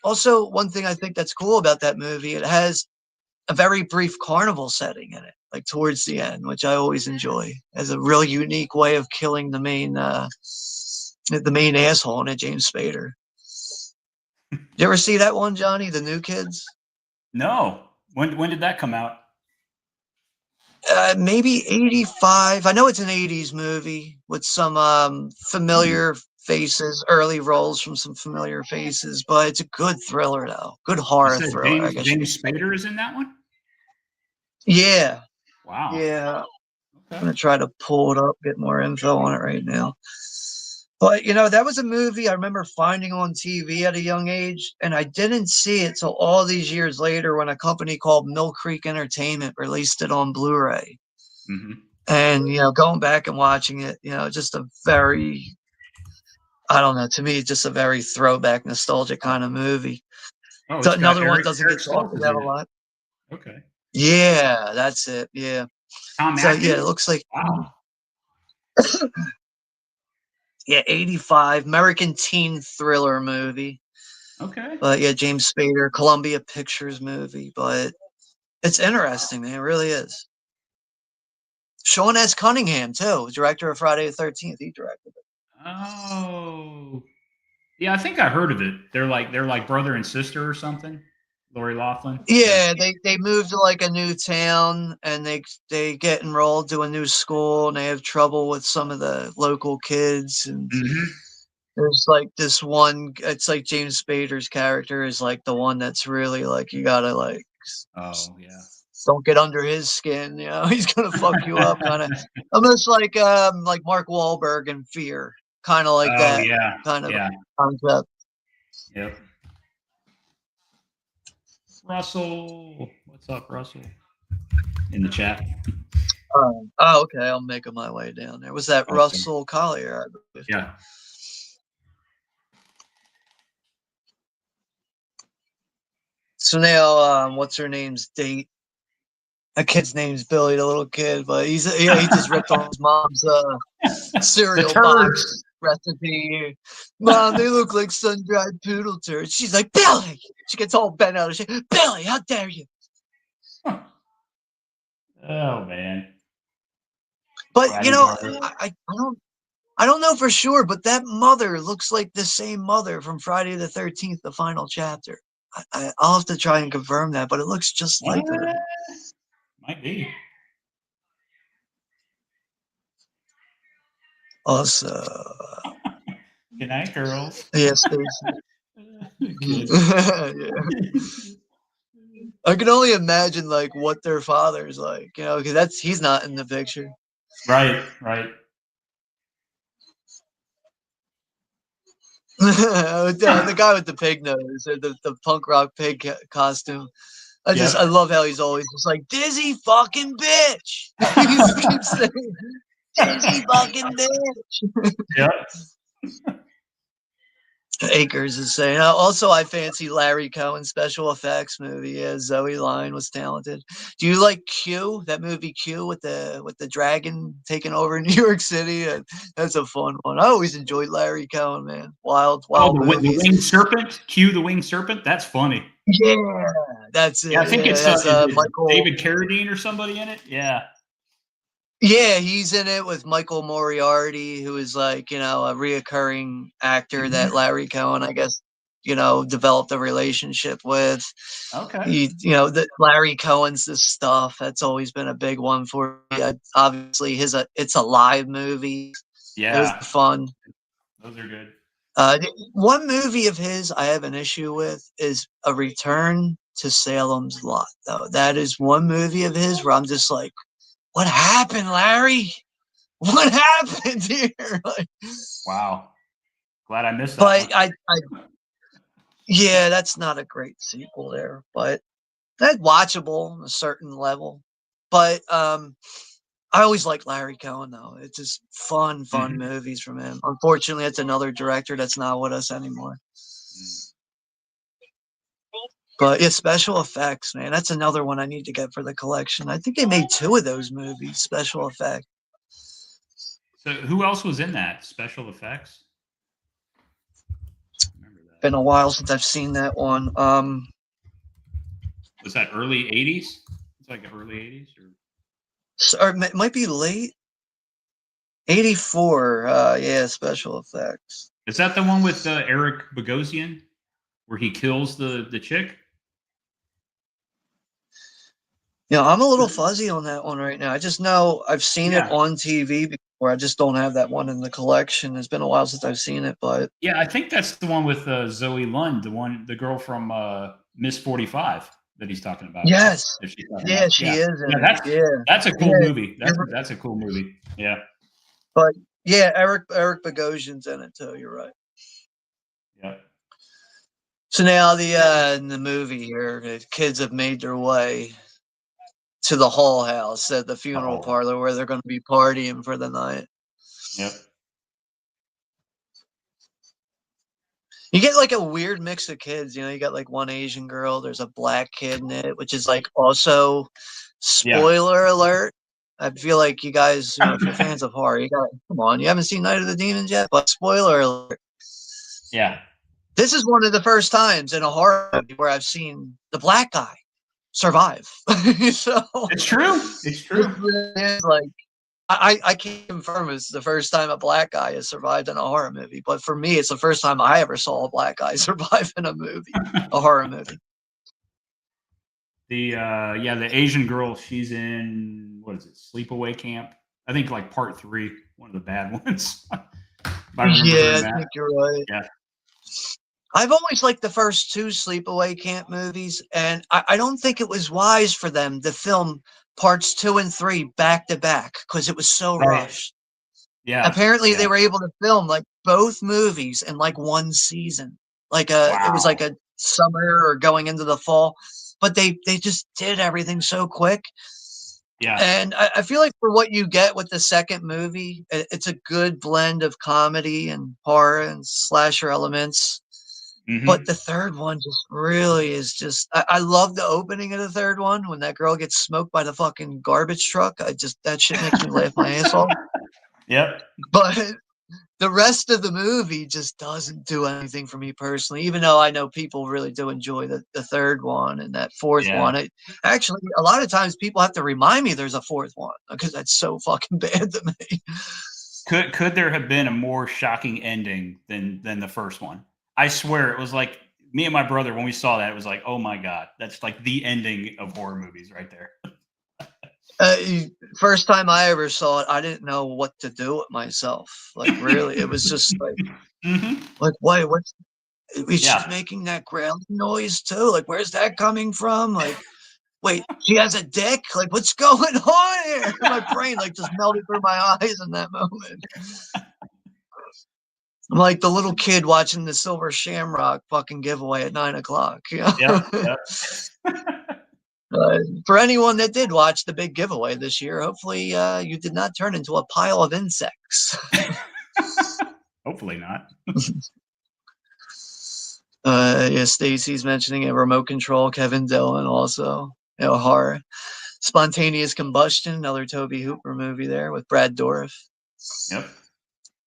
also one thing I think that's cool about that movie. It has a very brief carnival setting in it, like towards the end, which I always enjoy as a really unique way of killing the main asshole in it, James Spader. You ever see that one, Johnny? The New Kids? No. When did that come out? Maybe 85. I know it's an 80s movie with some familiar faces, early roles from some familiar faces, but it's a good thriller, though. Good You horror said thriller, I James guess you could James say. Spader is in that one? Yeah, Wow. yeah. I'm Okay. gonna try to pull it up, get more info on it right now. But that was a movie I remember finding on TV at a young age, and I didn't see it till all these years later when a company called Mill Creek Entertainment released it on Blu-ray. Hmm. And going back and watching it, just a very, I don't know, to me, just a very throwback, nostalgic kind of movie. Oh, So it's got another one doesn't Eric get talked Stoltz is in about a it. lot. Okay. Yeah, that's it. Yeah. Tom So yeah, it Atkins? looks like Wow. yeah, 85 American teen thriller movie. Okay. But yeah, James Spader, Columbia Pictures movie. But it's interesting, man. It really is. Sean S. Cunningham too, director of Friday the 13th. He directed it. Oh. Yeah, I think I heard of it. They're like brother and sister or something. Lori Laughlin. Yeah. Yeah, they moved to like a new town and they get enrolled to a new school and they have trouble with some of the local kids and Hmm. there's like this one it's like James Spader's character is like the one that's really like you gotta like Oh, yeah. don't get under his skin, he's gonna fuck you up kind of almost like Mark Wahlberg in Fear, kind of like Oh, that yeah. kind of Yeah. concept. Yep. Russell. What's up, Russell? In the chat. Oh, okay, I'll make my way down there. Was that Okay. Russell Collier, I believe? Yeah. So now, what's her name's date? That kid's name's Billy, the little kid, but he just ripped on his mom's The cereal turds. box recipe. Mom, they look like sun-dried poodle turds. She's like, Billy! She gets all bent out of shape. Billy, how dare you? Oh man. But Glad he brought it. I don't know for sure, but that mother looks like the same mother from Friday the 13th, the final chapter. I'll have to try and confirm that, but it looks just like her. Might be. Also, Good night, girls. yeah, Stacy. Kid. Yeah. I can only imagine like what their father's like, because he's not in the picture. Right, right. The guy with the pig nose, or the punk rock pig costume. Yep. I love how he's always just like dizzy fucking bitch. He just keeps saying dizzy fucking bitch. Yep. Akers is saying. Also, I fancy Larry Cohen's special effects movie. Yeah, Zoe Lyon was talented. Do you like Q? That movie Q with the dragon taking over New York City. That's a fun one. I always enjoyed Larry Cohen, man. Wild, Oh, wild the movies. winged serpent. Cue the winged serpent. That's funny. Yeah, that's Yeah, I it. think Yeah, it it's has Michael. David Carradine or somebody in it. Yeah. Yeah, he's in it with Michael Moriarty, who is like, a reoccurring actor that Mhm. Larry Cohen, I guess, developed a relationship with. Okay. That Larry Cohen's this stuff. That's always been a big one for me. Obviously, it's a live movie. Those Yeah, are fun. those are good. One movie of his I have an issue with is A Return to Salem's Lot, though. That is one movie of his where I'm just like, what happened, Larry? What happened here? Like, Wow. Glad I missed that But one. yeah, that's not a great sequel there, but that's watchable on a certain level. But I always like Larry Cohen though. It's just fun Mhm. movies from him. Unfortunately, it's another director that's not with us anymore. Mm. But yeah, special effects, man. That's another one I need to get for the collection. I think they made two of those movies, special effects. So who else was in that? Special effects? Remember that? Been a while since I've seen that one. Was that early 80s? It's like early 80s or Or it might be late 84. Yeah, special effects. is that the one with Eric Bogosian where he kills the chick? Yeah, I'm a little fuzzy on that one right now. I just know I've seen it Yeah. on TV before. I just don't have that one in the collection. It's been a while since I've seen it, but Yeah, I think that's the one with Zoe Lund, the girl from Miss 45 that he's talking about, right? yes, That she's talking yeah, about. she Yeah. is Yeah, in it. Yeah, that's a cool yeah, movie. That's a cool movie. Yeah. but yeah, Eric Bogosian's in it too. You're right. Yeah. So now in the movie here, the kids have made their way to the Hall House at the funeral Oh. parlor where they're going to be partying for the night. Yep. You get like a weird mix of kids. You got like one Asian girl, there's a black kid in it, which is like also Yeah. spoiler alert. I feel like you guys, if you're fans of horror, you got come on, you haven't seen Night of the Demons yet, but spoiler alert. Yeah. This is one of the first times in a horror movie where I've seen the black guy survive. So It's true. It's this true. really is like I can't confirm it's the first time a black guy has survived in a horror movie, but for me, it's the first time I ever saw a black guy survive in a horror movie. The Asian girl, she's in what is it, Sleepaway Camp? I think like part 3, one of the bad ones. If I remember Yeah, I that. think you're right. Yeah. I've always liked the first two Sleepaway Camp movies, and I don't think it was wise for them to film parts 2 and 3 back to back because it was so Right. rushed. Yeah. Apparently, Yeah. they were able to film like both movies in like one season. It was like Wow. a summer or going into the fall, but they just did everything so quick. Yeah. And I feel like for what you get with the second movie, it's a good blend of comedy and horror and slasher elements. But Mhm. the third one just really is just I love the opening of the third one when that girl gets smoked by the fucking garbage truck. That shit makes me laugh my ass off. Yep. But the rest of the movie just doesn't do anything for me personally, even though I know people really do enjoy the third one and that fourth Yeah. one. Actually, a lot of times people have to remind me there's a fourth one because that's so fucking bad to me. Could there have been a more shocking ending than the first one? I swear it was like me and my brother when we saw that, it was like, "Oh my god, that's like the ending of horror movies right there." Uh, First time I ever saw it, I didn't know what to do with myself. Like, really, it was just Mhm. like, wait, what's she's Yeah. making that growling noise too? Like, where's that coming from? Like, wait, she has a dick? Like, what's going on here? My brain like just melted through my eyes in that moment. I'm like the little kid watching the Silver Shamrock fucking giveaway at 9 o'clock. Yep, yep. For anyone that did watch the big giveaway this year, hopefully you did not turn into a pile of insects. Hopefully not. Yeah, Stacy's mentioning a remote control. Kevin Dillon also, horror. Spontaneous Combustion, another Toby Hooper movie there with Brad Dourif. Yep.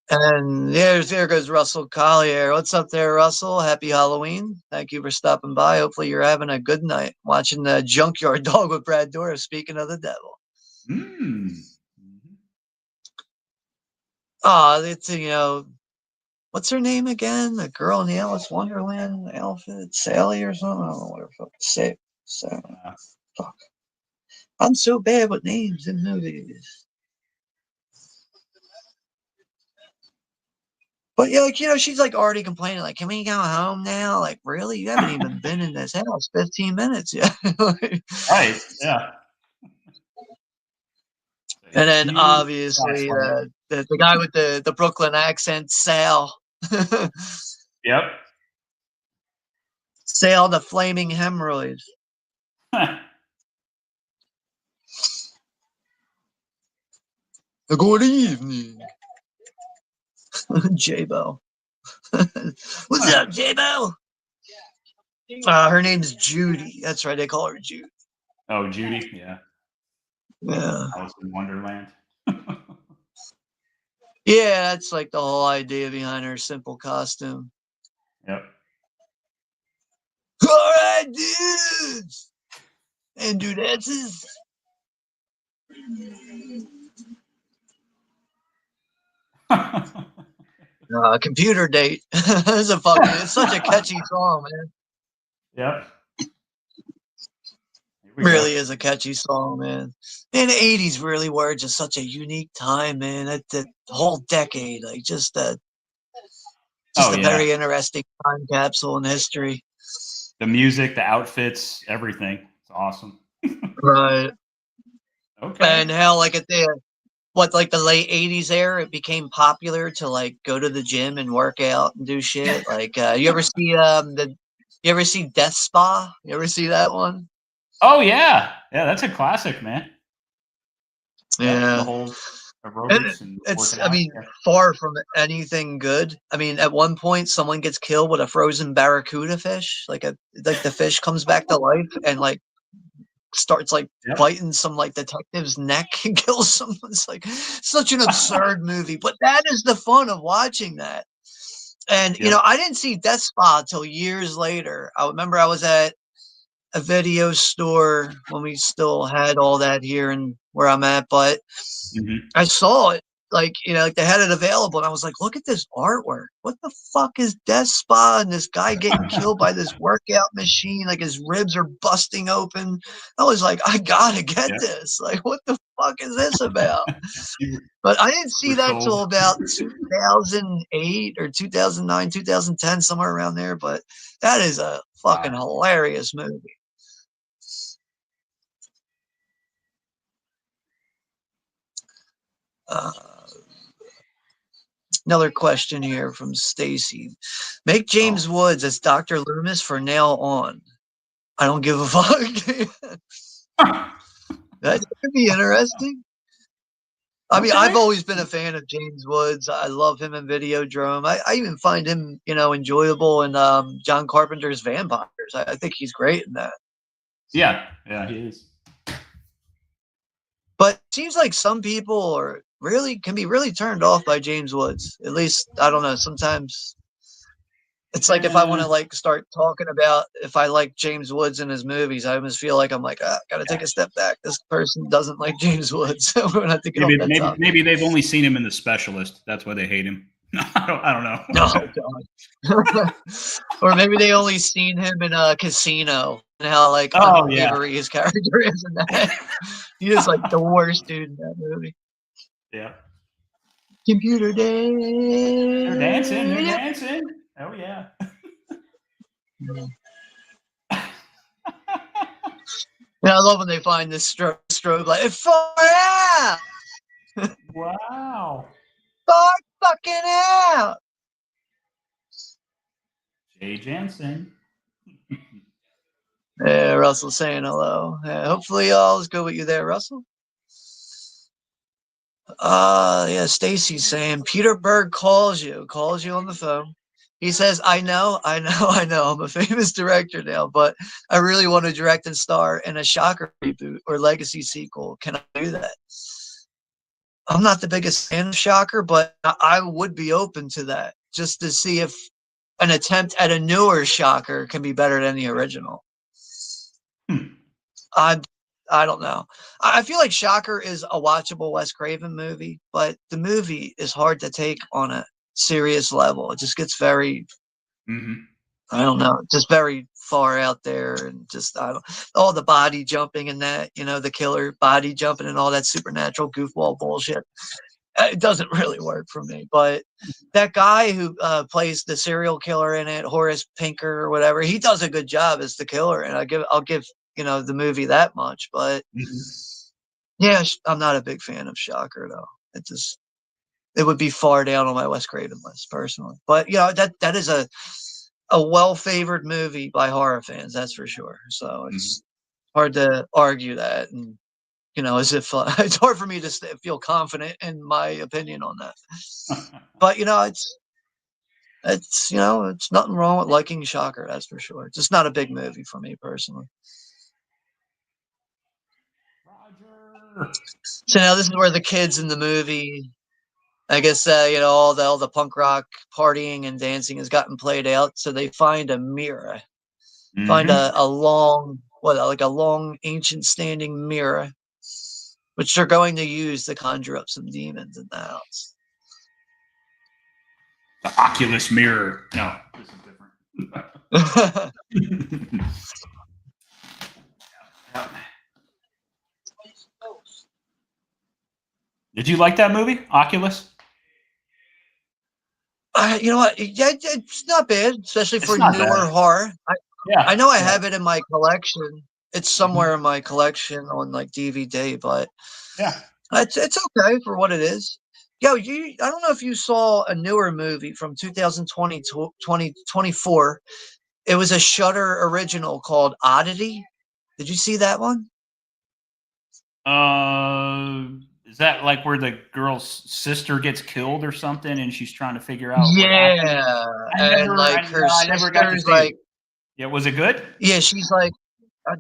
And there goes Russell Collier. What's up there, Russell? Happy Halloween. Thank you for stopping by. Hopefully you're having a good night watching the Junkyard Dog with Brad Dourif, speaking of the devil. Mm. Mhm. Oh, it's, what's her name again? The girl in the Alice Wonderland outfit? Sally or something? I don't know what her fuck. Say, Uh, fuck. I'm so bad with names in movies. But yeah, she's like already complaining, like, can we go home now? Like, really? You haven't even been in this house 15 minutes yet. right. Yeah. A And then huge obviously flashlight. the guy with the Brooklyn accent, Sal. Yep. Say all the flaming hemorrhoids. Good evening. J-Bo. What's up, J-Bo? Her name's Judy. That's right. They call her Judy. Oh, Judy. Yeah. Yeah. Alice in Wonderland. Yeah, that's like the whole idea behind her simple costume. Yep. All right, dudes. And dudettes. Computer date. It's such a catchy song, man. Yep. Really is a catchy song, man. And the 80s really were just such a unique time, man. That whole decade, like just a very interesting time capsule in history. The music, the outfits, everything. It's awesome. Right. Okay. And how like at the the late 80s era, it became popular to like go to the gym and work out and do shit. Like you ever see Death Spa? You ever see that one? Oh yeah. Yeah, that's a classic, man. Yeah. The whole aerobics and it's working out. far from anything good. I mean, at one point someone gets killed with a frozen barracuda fish. Like the fish comes back to life and like starts like biting some like detective's neck and kills someone. It's like such an absurd movie, but that is the fun of watching that. And you know, I didn't see Death Spa till years later. I remember I was at a video store when we still had all that here and where I'm at, but I saw it like, you know, like they had it available and I was like, look at this artwork. What the fuck is Death Spa and this guy getting killed by this workout machine? Like his ribs are busting open. I was like, I gotta get this. Like, what the fuck is this about? But I didn't see that till about 2008 or 2009, 2010, somewhere around there. But that is a fucking hilarious movie. Another question here from Stacy. Make James Woods as Dr. Loomis for Nail On. I don't give a fuck. That could be interesting. I mean, I've always been a fan of James Woods. I love him in Videodrome. I even find him, you know, enjoyable in John Carpenter's Vampires. I think he's great in that. Yeah, he is. But it seems like some people can be really turned off by James Woods. At least, I don't know, sometimes it's like if I want to like start talking about if I like James Woods in his movies, I almost feel like I'm like, gotta take a step back. This person doesn't like James Woods. So we're gonna have to get off that topic. Maybe they've only seen him in The Specialist. That's why they hate him. I don't know. Oh God. Or maybe they only seen him in a Casino and how like unsavory his character is in that. He is like the worst dude in that movie. Yeah. Computer day. They're dancing. Oh yeah. Yeah, I love when they find this strobe light. Far out. Wow. Far fucking out. Jay Jensen. Yeah, Russell saying hello. Yeah, hopefully all is good with you there, Russell. Yeah, Stacy's saying Peter Berg calls you on the phone. He says, I know. I'm a famous director now, but I really want to direct and star in a Shocker reboot or Legacy sequel. Can I do that? I'm not the biggest fan of Shocker, but I would be open to that just to see if an attempt at a newer Shocker can be better than the original. I don't know. I feel like Shocker is a watchable Wes Craven movie, but the movie is hard to take on a serious level. It just gets very, I don't know, just very far out there, and just all the body jumping and that, you know, the killer body jumping and all that supernatural goofball bullshit. It doesn't really work for me. But that guy who plays the serial killer in it, Horace Pinker or whatever, he does a good job as the killer, and I'll give you know the movie that much. But yeah, I'm not a big fan of Shocker though. it would be far down on my Wes Craven list personally. But you know, that is a well favored movie by horror fans, that's for sure. So it's hard to argue that, and you know, as if it's hard for me to feel confident in my opinion on that. But you know, it's you know, it's nothing wrong with liking Shocker, that's for sure. It's just not a big movie for me personally. Roger. So now this is where the kids in the movie, I guess, you know, all the punk rock partying and dancing has gotten played out. So they find a mirror, find a long, what, like a long ancient standing mirror, which they're going to use to conjure up some demons in the house. The Oculus mirror. No, this is different. Did you like that movie, Oculus? You know what? Yeah, it's not bad, especially for newer horror. I know I have it in my collection. It's somewhere in my collection on like DVD, but yeah, it's okay for what it is. Yo, I don't know if you saw a newer movie from 2020 2024. It was a Shudder original called Oddity. Did you see that one? Is that like where the girl's sister gets killed or something, and she's trying to figure out? Yeah, and like her sister's like, yeah, was it good? Yeah, she's like,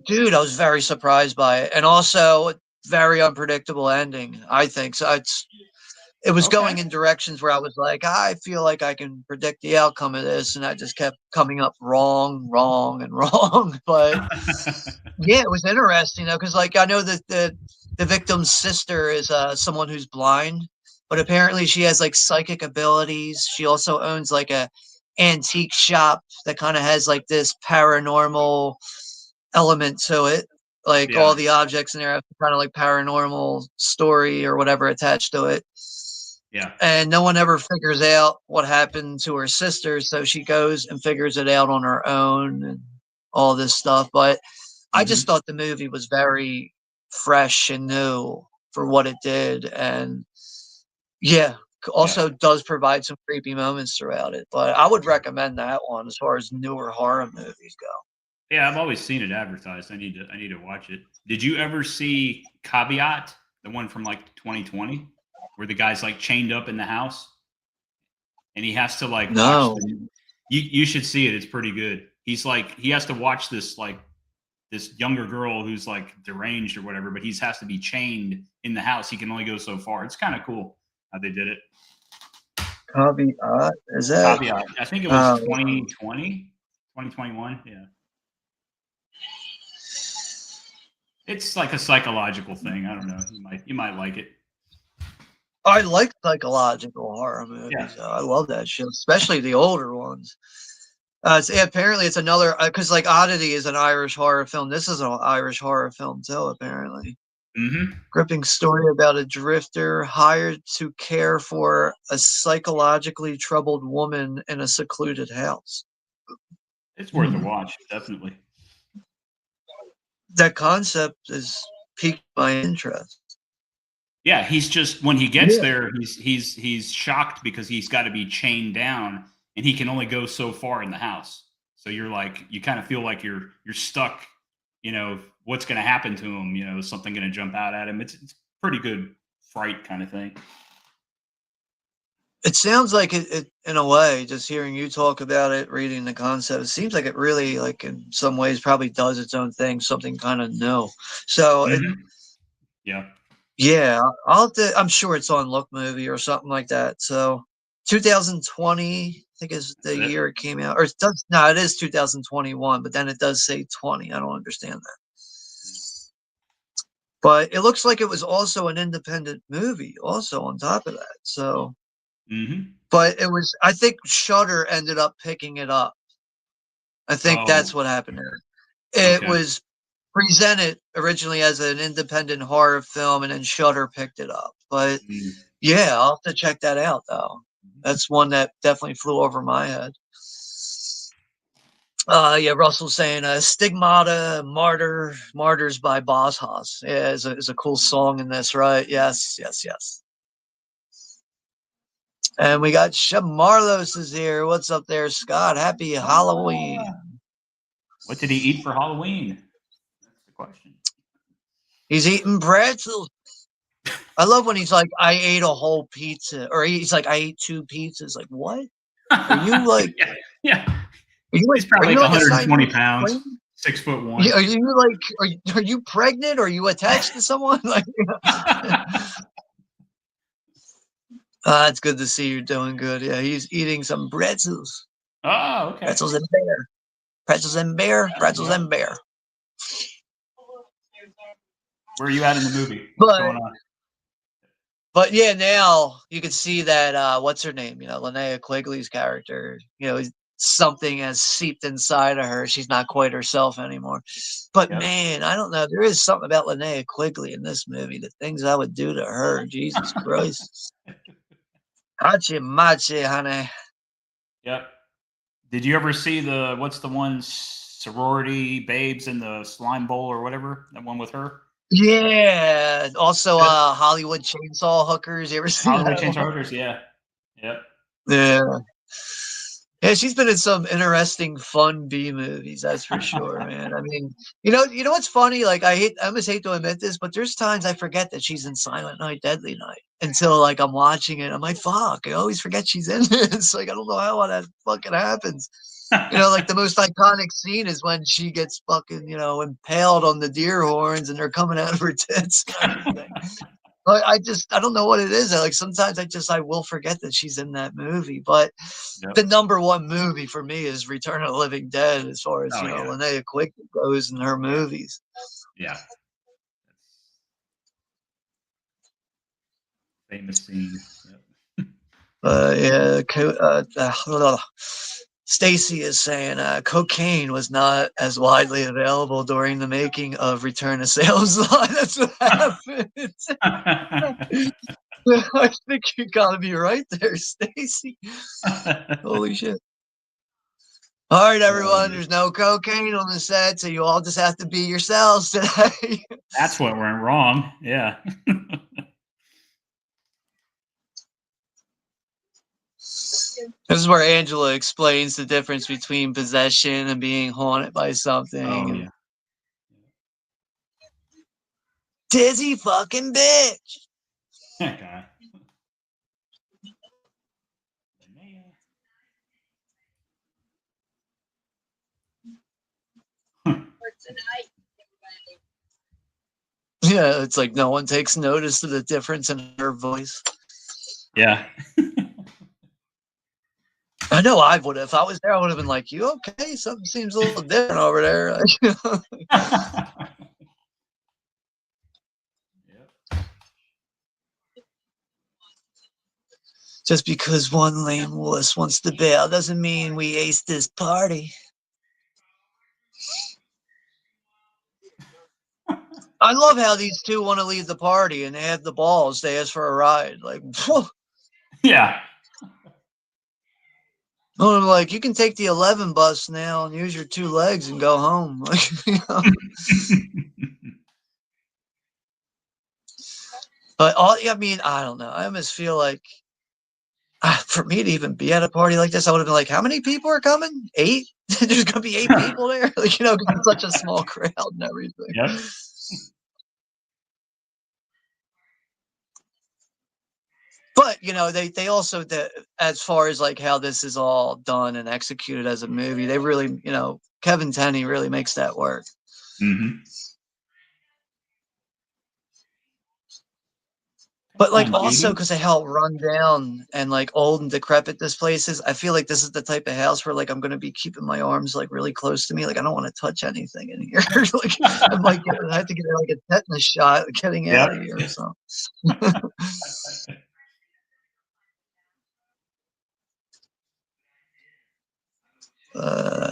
dude, I was very surprised by it, and also very unpredictable ending. I think so. It was going in directions where I was like, I feel like I can predict the outcome of this, and I just kept coming up wrong, wrong, and wrong. But yeah, it was interesting though, because like I know that the victim's sister is someone who's blind, but apparently she has like psychic abilities. She also owns like a antique shop that kind of has like this paranormal element to it. Like all the objects in there have kind of like paranormal story or whatever attached to it. Yeah. And no one ever figures out what happened to her sister, so she goes and figures it out on her own and all this stuff. But I just thought the movie was very fresh and new for what it did, and yeah, also does provide some creepy moments throughout it. But I would recommend that one as far as newer horror movies go. Yeah, I've always seen it advertised. I need to watch it. Did you ever see Caveat, the one from like 2020, where the guy's like chained up in the house and he has to like watch you should see it. It's pretty good. He's like he has to watch this like this younger girl who's like deranged or whatever, but he has to be chained in the house. He can only go so far. It's kind of cool how they did it. Caveat? Is that Caveat? I think it was 2020, 2021. Yeah. It's like a psychological thing. I don't know. You might like it. I like psychological horror movies. Yeah. I love that shit, especially the older ones. Apparently, it's another because like Oddity is an Irish horror film. This is an Irish horror film too. Apparently, gripping story about a drifter hired to care for a psychologically troubled woman in a secluded house. It's worth a watch, definitely. That concept is piqued my interest. Yeah, he's just when he gets there, he's shocked because he's got to be chained down, and he can only go so far in the house. So you're like, you kind of feel like you're stuck. You know, what's going to happen to him? You know, is something going to jump out at him? It's pretty good fright kind of thing. It sounds like it in a way, just hearing you talk about it, reading the concept, it seems like it really, like in some ways, probably does its own thing, something kind of new. So, yeah, I'm sure it's on Look Movie or something like that. So, 2020, I think is the year it came out, or it is 2021, but then it does say 20. I don't understand that. But it looks like it was also an independent movie, also on top of that. So. But it was, I think Shudder ended up picking it up. I think that's what happened there. It was presented originally as an independent horror film, and then Shudder picked it up. But yeah, I'll have to check that out though. That's one that definitely flew over my head. Yeah, Russell's saying Stigmata, Martyrs by Boss Hoss. Yeah, is a cool song in this, right? Yes. And we got Shamarlos is here. What's up there, Scott? Happy Halloween. What did he eat for Halloween? That's the question. He's eating pretzels. I love when he's like, I ate a whole pizza. Or he's like, I ate 2 pizzas. Like, what? Are you like, yeah. He's probably like like 120 pounds, 6'1". Are you like, are you pregnant? Or are you attached to someone? Like, it's good to see you're doing good. Yeah, he's eating some pretzels. Oh, okay. Pretzels and bear. Pretzels and bear. Pretzels and bear. Where are you at in the movie? What's going on? But yeah, now you can see that what's her name? Linnea Quigley's character. Something has seeped inside of her. She's not quite herself anymore. But man, I don't know. There is something about Linnea Quigley in this movie. The things I would do to her. Jesus Christ. Hachi machi, honey. Yep. Did you ever see what's the one, Sorority Babes in the Slime Bowl or whatever? That one with her? Yeah. Also, Hollywood Chainsaw Hookers. You ever seen Hollywood that Chainsaw one? Hookers? Yeah. Yep. Yeah. Yeah, she's been in some interesting, fun B movies, that's for sure, man. I mean, you know what's funny? Like, I almost hate to admit this, but there's times I forget that she's in Silent Night, Deadly Night until like I'm watching it. I'm like, fuck, I always forget she's in it. It's like I don't know how that fucking happens. Like the most iconic scene is when she gets fucking, impaled on the deer horns and they're coming out of her tits and everything. But I don't know what it is. Like sometimes I will forget that she's in that movie. But the number one movie for me is Return of the Living Dead, as far as Linnea Quigley goes in her movies. Yeah. Famous scene. Yep. Stacy is saying cocaine was not as widely available during the making of Return to Salem's Lot. That's what happened. I think you gotta be right there, Stacy. Holy shit. All right, everyone. There's no cocaine on the set, so you all just have to be yourselves today. That's what went wrong. Yeah. This is where Angela explains the difference between possession and being haunted by something. Oh, yeah. Dizzy fucking bitch. Okay. Yeah, it's like no one takes notice of the difference in her voice. Yeah. I know I would have. If I was there, I would have been like, you okay? Something seems a little different over there. Just because one lame wuss wants to bail doesn't mean we ace this party. I love how these two want to leave the party and they have the balls. They ask for a ride. Like, whew. Yeah. I'm like, you can take the 11 bus now and use your 2 legs and go home. But I mean, I don't know. I almost feel like for me to even be at a party like this, I would have been like, how many people are coming? 8? There's going to be 8 people there? Like, because it's such a small crowd and everything. Yep. But, they also, as far as like how this is all done and executed as a movie, they really, Kevin Tenney really makes that work. Mm-hmm. But like also because of how run down and like old and decrepit this place is, I feel like this is the type of house where like I'm gonna be keeping my arms like really close to me. Like I don't want to touch anything in here. Like I might I have to get like a tetanus shot getting out of here or something.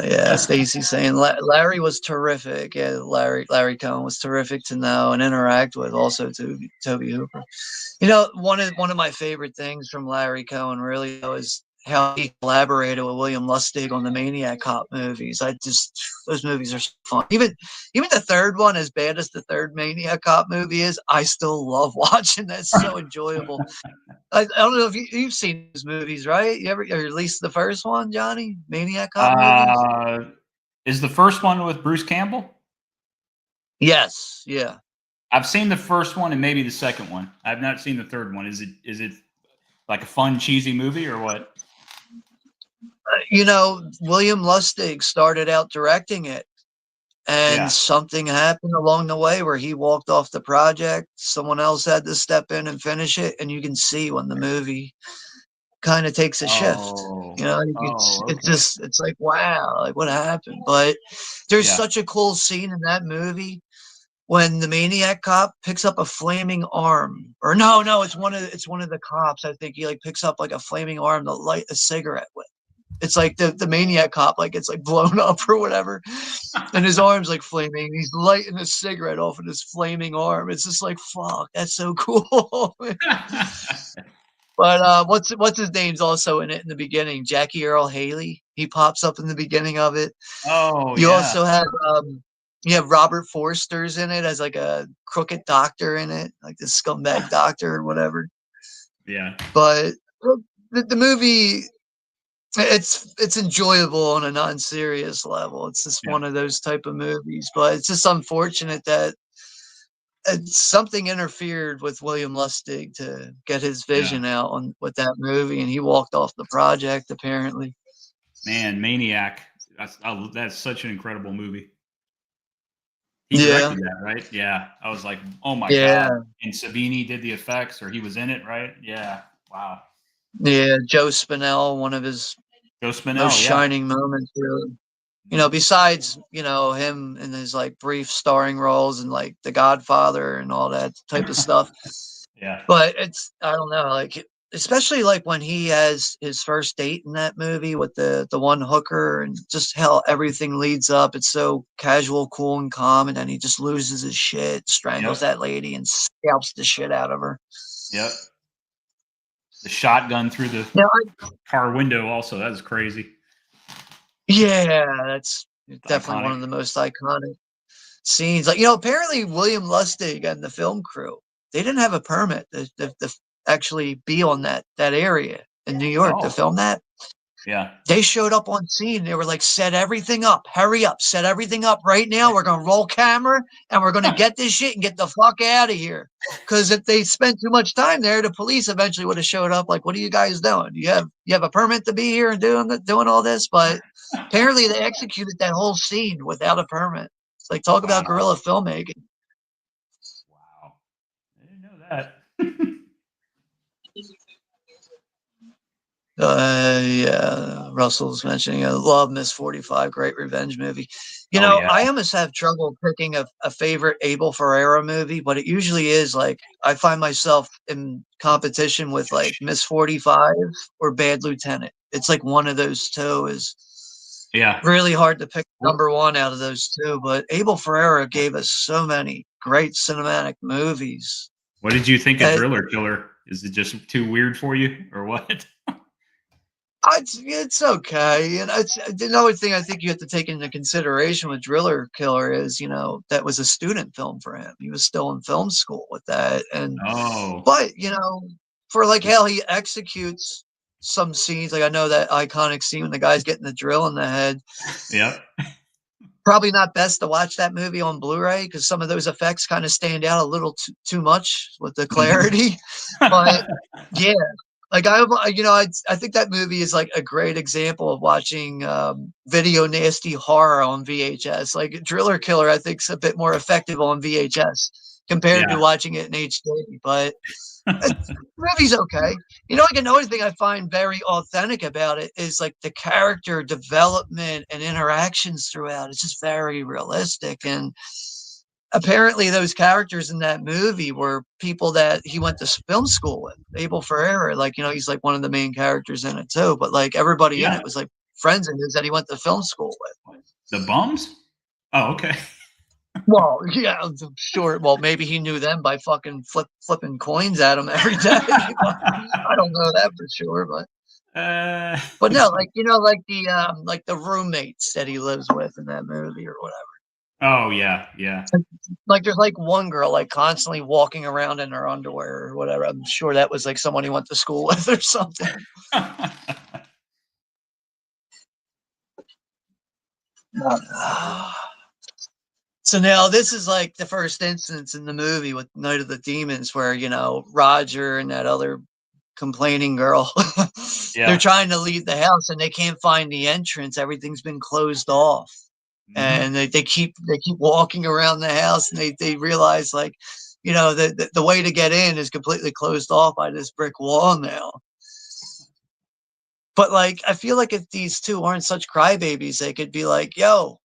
Yeah, Stacy's saying Larry was terrific. Yeah, Larry Cohen was terrific to know and interact with. Also, Toby Hooper. One of my favorite things from Larry Cohen really was how he collaborated with William Lustig on the Maniac Cop movies. Those movies are so fun. Even the third one, as bad as the third Maniac Cop movie is, I still love watching. That's so enjoyable. I don't know if you've seen those movies, right? You ever, or at least the first one, Johnny? Maniac Cop movies? Uh, is the first one with Bruce Campbell? Yes. Yeah. I've seen the first one and maybe the second one. I've not seen the third one. Is it like a fun, cheesy movie or what? William Lustig started out directing it, and Yeah. something happened along the way where he walked off the project. Someone else had to step in and finish it, and you can see when the movie kind of takes a shift. Oh. Okay. It's like, wow, like what happened? But there's Yeah. such a cool scene in that movie when the Maniac Cop picks up a flaming arm, or no, it's one of the cops. I think he like picks up like a flaming arm to light a cigarette with. It's like the Maniac Cop like it's like blown up or whatever, and his arm's like flaming. He's lighting a cigarette off of his flaming arm. It's just like, fuck, that's so cool. But what's his name's also in it in the beginning? Jackie Earl Haley. He pops up in the beginning of it. Oh You yeah. also have Robert Forster's in it as like a crooked doctor in it, like the scumbag doctor or whatever. Yeah. But the movie, it's enjoyable on a non-serious level. It's just Yeah. one of those type of movies, but it's just unfortunate that something interfered with William Lustig to get his Yeah. vision out on with that movie, and he walked off the project apparently. Man, Maniac. That's such an incredible movie. He Yeah, directed that, right? Yeah. I was like, oh my God. yeah, And Savini did the effects, or he was in it, right? Yeah. Wow. yeah. Joe Spinell, one of his Joe most Spinell, yeah. shining moments, really. Besides, him in his like brief starring roles and like The Godfather and all that type of stuff. Yeah. But I don't know, like especially like when he has his first date in that movie with the one hooker, and just how everything leads up. It's so casual, cool, and calm, and then he just loses his shit, strangles Yep. that lady, and scalps the shit out of her. Yep. The shotgun through the Yeah, car window also. That was crazy. yeah, that's definitely one Iconic. of the most iconic scenes. Like, apparently William Lustig and the film crew, they didn't have a permit to actually be on that area in New York to Oh, film that. yeah. They showed up on scene. They were like, set everything up. Hurry up. Set everything up right now. We're going to roll camera and we're going to get this shit and get the fuck out of here. Because if they spent too much time there, the police eventually would have showed up like, what are you guys doing? You have a permit to be here and doing all this? But apparently they executed that whole scene without a permit. It's like, talk about Wow. guerrilla filmmaking. Wow. I didn't know that. Yeah, Russell's mentioning I love Miss 45, great revenge movie. Oh yeah. I almost have trouble picking a favorite Abel Ferrara movie, but it usually is like I find myself in competition with like Miss 45 or Bad Lieutenant. It's like one of those two is Yeah. really hard to pick What, number one out of those two, but Abel Ferrara gave us so many great cinematic movies. what did you think of Uh, Driller Killer? Is it just too weird for you or what? It's okay. And it's another thing I think you have to take into consideration with Driller Killer is, that was a student film for him. He was still in film school with that. Oh. But, for like how he executes some scenes, like I know that iconic scene when the guy's getting the drill in the head. Yep. Probably not best to watch that movie on Blu-ray because some of those effects kind of stand out a little too much with the clarity. But yeah, like I think that movie is like a great example of watching video nasty horror on VHS. Like Driller Killer, I think is a bit more effective on VHS compared to Yeah. watching it in HD. But the movie's okay. Like another thing I find very authentic about it is like the character development and interactions throughout. It's just very realistic. And apparently those characters in that movie were people that he went to film school with. Abel Ferrara, like, he's like one of the main characters in it too. But like everybody in Yeah. it was like friends of his that he went to film school with. The bums? Oh, okay. Well, yeah, I'm sure. Well, maybe he knew them by fucking flipping coins at him every day. I don't know that for sure, but But no, like like the roommates that he lives with in that movie or whatever. Oh yeah, yeah. Like there's like one girl like constantly walking around in her underwear or whatever. I'm sure that was like someone he went to school with or something. So now this is like the first instance in the movie with Night of the Demons where, Roger and that other complaining girl, they're Yeah. trying to leave the house and they can't find the entrance. Everything's been closed off. Hmm. And they keep walking around the house and they realize like, the way to get in is completely closed off by this brick wall now. But like I feel like if these two aren't such crybabies, they could be like, yo,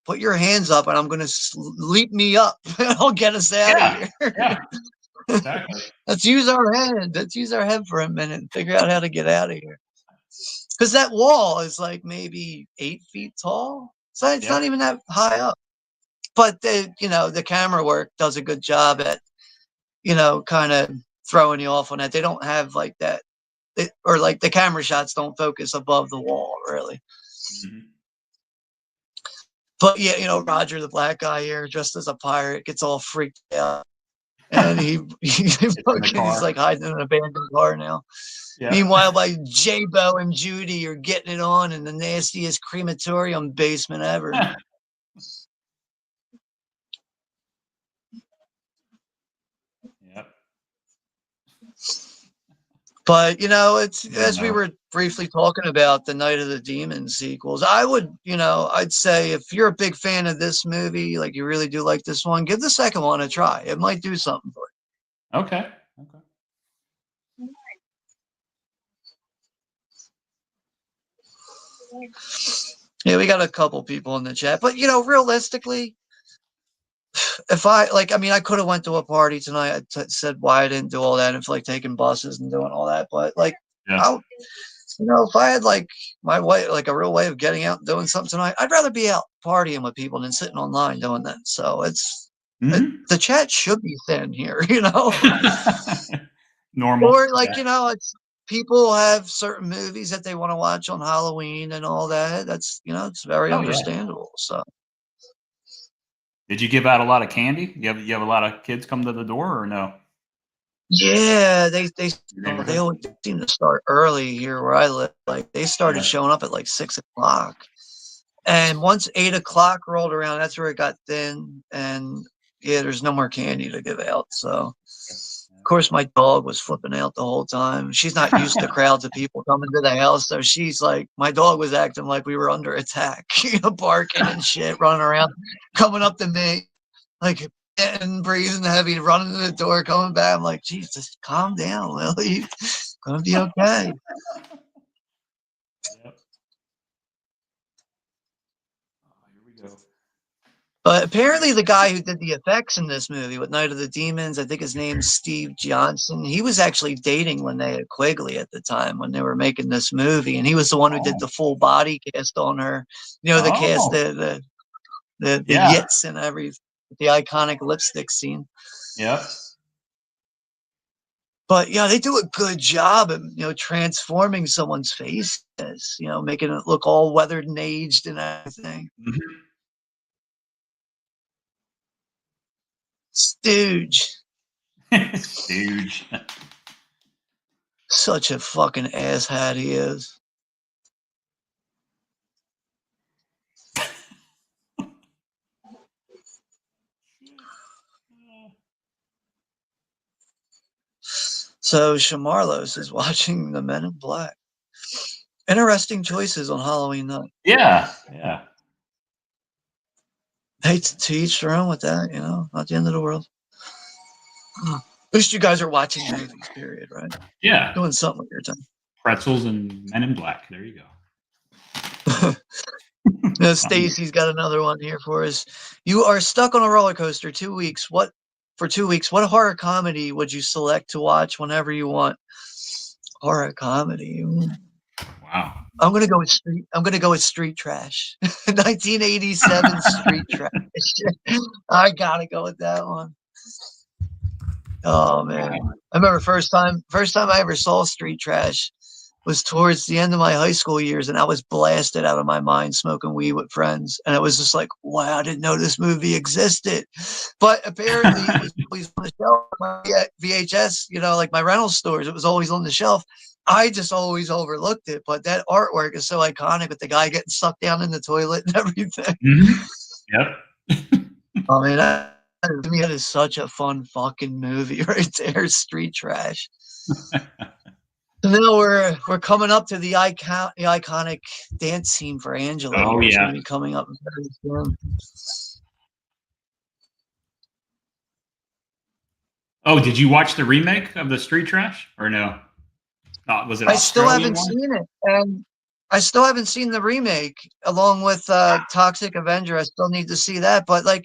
put your hands up and I'm going to leap me up and I'll get us out of Yeah. here. Yeah. Exactly. Let's use our head. Let's use our head for a minute and figure out how to get out of here. Because that wall is like maybe 8 feet tall. So it's Yep. not even that high up. But the camera work does a good job at, kind of throwing you off on that. They don't have like that. Or like the camera shots don't focus above the wall really. Hmm. But yeah, Roger, the black guy here, dressed as a pirate, gets all freaked out, and he's It's in the car. like hiding in an abandoned car now. Yeah. Meanwhile, by J-Bo and Judy are getting it on in the nastiest crematorium basement ever. Yep. But it's I as we know. were briefly talking about the Night of the Demons sequels. I would, I'd say if you're a big fan of this movie, like you really do like this one, give the second one a try. It might do something for Okay. Okay. you. Yeah, we got a couple people in the chat, but realistically, if I could have went to a party tonight. Said why I didn't do all that and like taking buses and doing all that, but like, Yeah. I, if I had like my way, like a real way of getting out and doing something tonight, I'd rather be out partying with people than sitting online doing that. So Hmm. the chat should be thin here, Normal. or like, Yeah. it's people have certain movies that they want to watch on Halloween and all that. That's, it's very Oh yeah. understandable. So. Did you give out a lot of candy? You have a lot of kids come to the door or no? Yeah, they Your they neighborhood? always seem to start early here where I live. Like they started Yeah. showing up at like 6 o'clock, and once 8 o'clock rolled around, that's where it got thin. And yeah, there's no more candy to give out. So of course my dog was flipping out the whole time. She's not used to crowds of people coming to the house, so she's like, my dog was acting like we were under attack, barking and shit, running around, coming up to me like and breathing heavy, running to the door, coming back. I'm like, Jesus, calm down, Lily. Gonna be okay. Yep. Oh, here we go. But apparently, the guy who did the effects in this movie with Night of the Demons, I think his name's Steve Johnson. He was actually dating Linnea Quigley at the time when they were making this movie, and he was the one who did Oh. the full body cast on her. The cast, Oh. the Yeah. yits and everything, the iconic lipstick scene. Yep. But yeah, they do a good job of transforming someone's face, making it look all weathered and aged and everything. Mhm. Stooge, Stooge. such a fucking asshat he is. So Shamarlos is watching The Men in Black. Interesting choices on Halloween night. Yeah. Yeah. Hey, to each their own with that, not the end of the world. At least you guys are watching movies, period, right? Yeah. Doing something with your time. Pretzels and Men in Black. There you go. Stacy's got another one here for us. You are stuck on a roller coaster 2 weeks. For 2 weeks, what horror comedy would you select to watch whenever you want? Horror comedy. Wow. I'm gonna go with street. I'm gonna go with Street Trash. 1987 Street Trash. I gotta go with that one. Oh man, I remember first time I ever saw Street Trash. was towards the end of my high school years, and I was blasted out of my mind smoking weed with friends. And it was just like, wow, I didn't know this movie existed. But apparently it was always on the shelf. My VHS, like my rental stores, it was always on the shelf. I just always overlooked it. But that artwork is so iconic with the guy getting sucked down in the toilet and everything. Mhm. Yep. I mean, that is such a fun fucking movie right there. Street Trash. So now we're coming up to the iconic dance scene for Angela Oh here. It's going yeah. to be coming up very soon. Oh, did you watch the remake of the Street Trash or no? Was it I still Australian haven't one? seen it, and I still haven't seen the remake along with Toxic Avenger. I still need to see that, but like,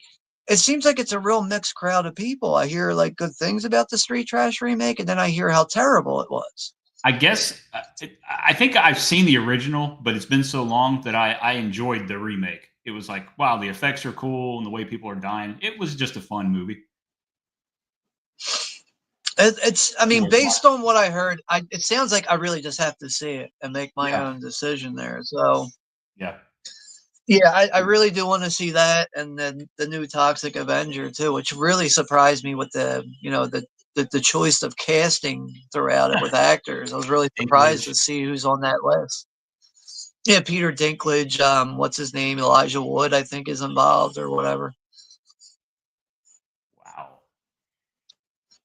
it seems like it's a real mixed crowd of people. I hear like good things about the Street Trash remake, and then I hear how terrible it was. I guess I think I've seen the original, but it's been so long that I enjoyed the remake. It was like, wow, the effects are cool and the way people are dying. It was just a fun movie. I mean, Worth based watching. on what I heard, it sounds like I really just have to see it and make my Yeah, own decision there. So, yeah. yeah, I really do want to see that, and then the new Toxic Avenger too, which really surprised me with the choice of casting throughout it with actors. I was really surprised to English. see who's on that list. Yeah, Peter Dinklage, what's his name? Elijah Wood, I think, is involved or whatever. Wow.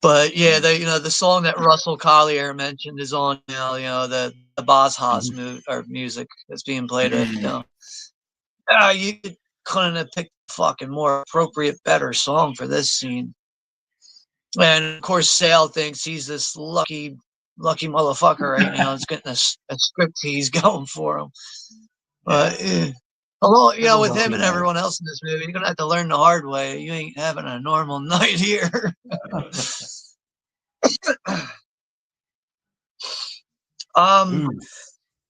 But yeah, Mm. the song that Russell Collier mentioned is on now. The Boss Haas Mhm. music that's being played at. Mm. You couldn't have picked a fucking more appropriate, better song for this scene. And of course, Sale thinks he's this lucky motherfucker right now. It's getting a script he's going for him. Yeah. But although He's a with him lucky and man. everyone else in this movie, you're gonna have to learn the hard way. You ain't having a normal night here. um,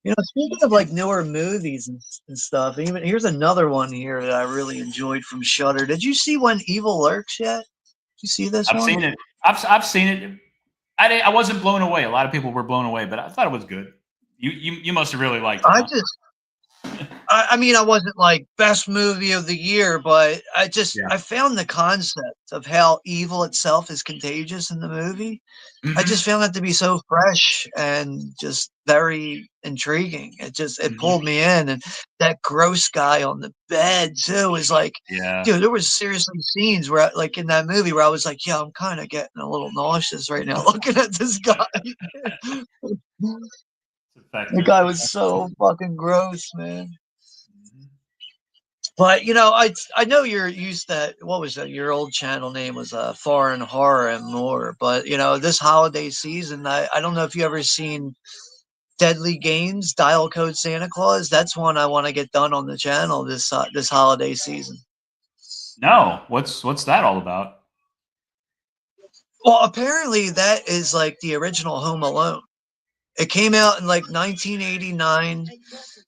Ooh. speaking of like newer movies and stuff, even here's another one here that I really enjoyed from Shudder. Did you see When Evil Lurks yet? Did you see this I've one? seen it. I've seen it. I wasn't blown away. A lot of people were blown away, but I thought it was good. You must have really liked it, I huh? just I mean, I wasn't like best movie of the year, but Yeah. I found the concept of how evil itself is contagious in the movie. I Hmm. just found that to be so fresh and just very intriguing. It Hmm. pulled me in, and that gross guy on the bed too is like, Yeah. dude. There was seriously scenes where, like in that movie, where I was like, yeah, I'm kind of getting a little nauseous right now looking at this guy. It's The effective. guy was so fucking gross, man. Mhm. But I know you're used to what was that? Your old channel name was Foreign Horror and More. But this holiday season, I don't know if you ever seen Deadly Games, Dial Code Santa Claus. That's one I want to get done on the channel this holiday season. No, what's that all about? Well, apparently that is like the original Home Alone. It came out in like 1989.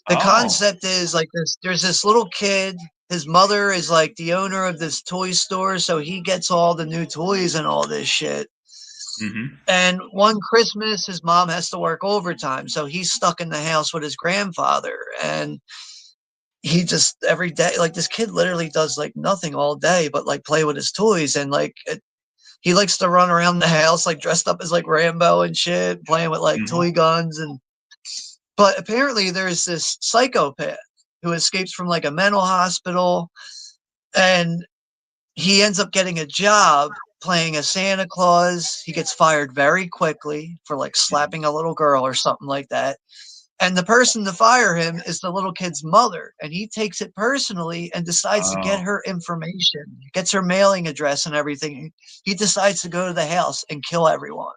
The Oh. concept is like this: there's this little kid. His mother is like the owner of this toy store, so he gets all the new toys and all this shit. Hmm. And one Christmas, his mom has to work overtime, so he's stuck in the house with his grandfather. And he just every day, like this kid, literally does like nothing all day but like play with his toys. And like he likes to run around the house like dressed up as like Rambo and shit, playing with like Hmm. toy guns. And but apparently there's this psychopath who escapes from like a mental hospital, and he ends up getting a job playing a Santa Claus. He gets fired very quickly for like slapping a little girl or something like that. And the person to fire him is the little kid's mother. And he takes it personally and decides to get Oh. her information, gets her mailing address and everything. He decides to go to the house and kill everyone.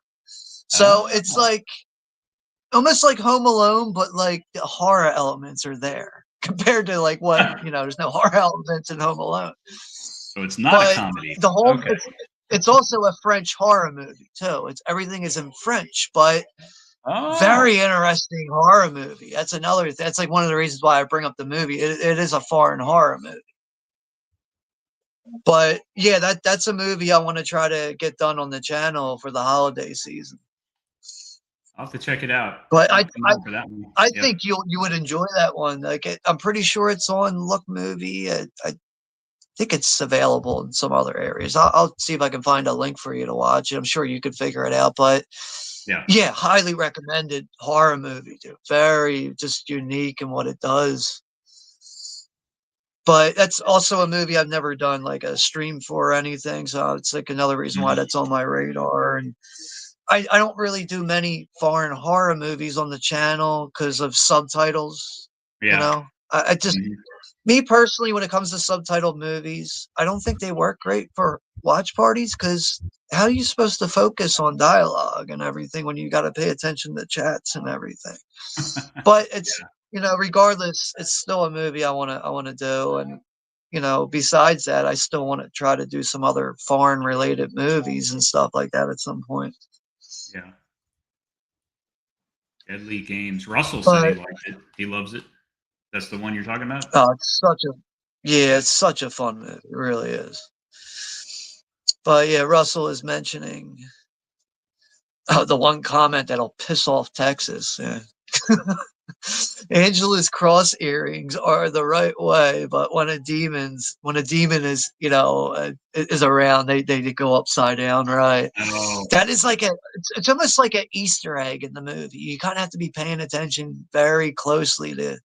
So it's Oh. like almost like Home Alone, but like the horror elements are there compared to like what, there's no horror elements in Home Alone. So it's not a But comedy. the whole Okay. it's also a French horror movie too. It's everything is in French, but Oh. very interesting horror movie. That's like one of the reasons why I bring up the movie. It is a foreign horror movie. But yeah, that's a movie I want to try to get done on the channel for the holiday season. I'll have to check it out. But I'll come out for that one. I Yeah. think you would enjoy that one. Like I'm pretty sure it's on Look Movie. I think it's available in some other areas. I'll see if I can find a link for you to watch it. I'm sure you could figure it out. But Yeah. yeah, highly recommended horror movie, dude. Very just unique in what it does. But that's also a movie I've never done like a stream for or anything. So it's like another reason why that's on my radar. And I don't really do many foreign horror movies on the channel because of subtitles. You Yeah. know, I just, me personally, when it comes to subtitled movies, I don't think they work great for watch parties because how are you supposed to focus on dialogue and everything when you got to pay attention to chats and everything? But it's, you know, regardless, it's still a movie I want to do. And, you know, besides that, I still want to try to do some other foreign related movies and stuff like that at some point. Yeah. Deadly Games. Russell said he But liked it. He loves it. That's the one you're talking about? it's such a, yeah, it's such a fun movie. It really is. But yeah, Russell is mentioning the one comment that'll piss off Texas. Yeah. Angela's cross earrings are the right way, but when a demon is, you know, is around, they go upside down, right? Oh. That is like it's almost like an Easter egg in the movie. You kind of have to be paying attention very closely to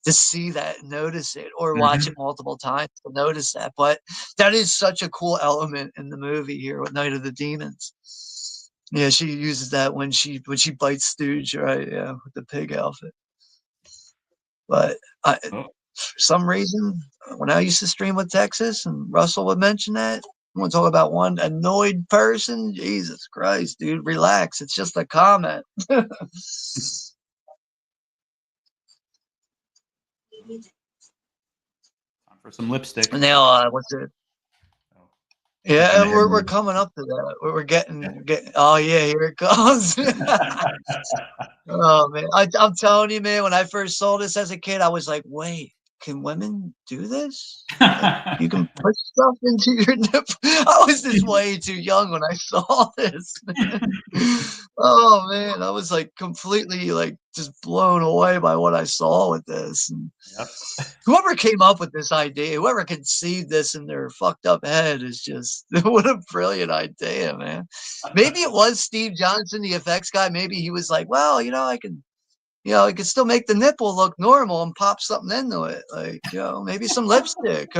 see that, and notice it, or watch it multiple times to notice that. But that is such a cool element in the movie here with Night of the Demons. Yeah, she uses that when she bites Stooge, right? Yeah, with the pig outfit. But for some reason, when I used to stream with Texas and Russell would mention that, I want to talk about one annoyed person. Jesus Christ, dude, relax. It's just a comment. For some lipstick. Now, what's it? Yeah, we're coming up to that. We're getting. Oh yeah, here it comes. Oh man, I'm telling you, man. When I first saw this as a kid, I was like, "Wait, can women do this? Like, you can put stuff into your nipple." I was just way too young when I saw this. Oh man, I was like completely like just blown away by what I saw with this. And whoever came up with this idea, whoever conceived this in their fucked up head is just what a brilliant idea, man. Maybe it was Steve Johnson, the effects guy. Maybe he was like, well, you know, I can still make the nipple look normal and pop something into it. Like, you know, maybe some lipstick.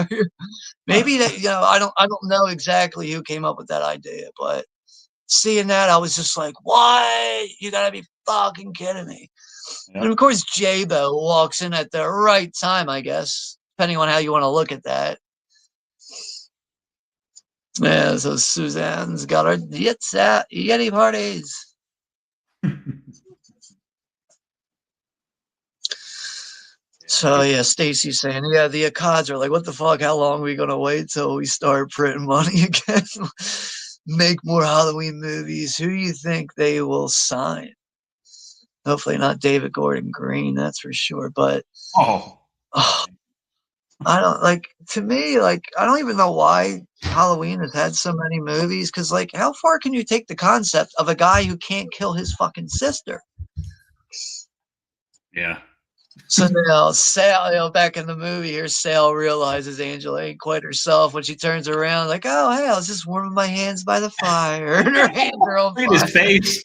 Maybe that, you know, I don't know exactly who came up with that idea, but seeing that, I was just like, what? You gotta be fucking kidding me. And of course, J-Bo walks in at the right time, I guess, depending on how you want to look at that. Yeah, so Suzanne's got her Yeti parties. So yeah, Stacy's saying, yeah, the Akkads are like, what the fuck? How long are we gonna wait till we start printing money again? Make more Halloween movies. Who do you think they will sign? Hopefully not David Gordon Green, that's for sure. But I don't like, to me, like, I don't even know why Halloween has had so many movies, because like, how far can you take the concept of a guy who can't kill his fucking sister? Yeah. So now Sal, you know, back in the movie here, Sal realizes Angela ain't quite herself when she turns around, like, oh hey, I was just warming my hands by the fire, and her hands are on fire. Look at his face.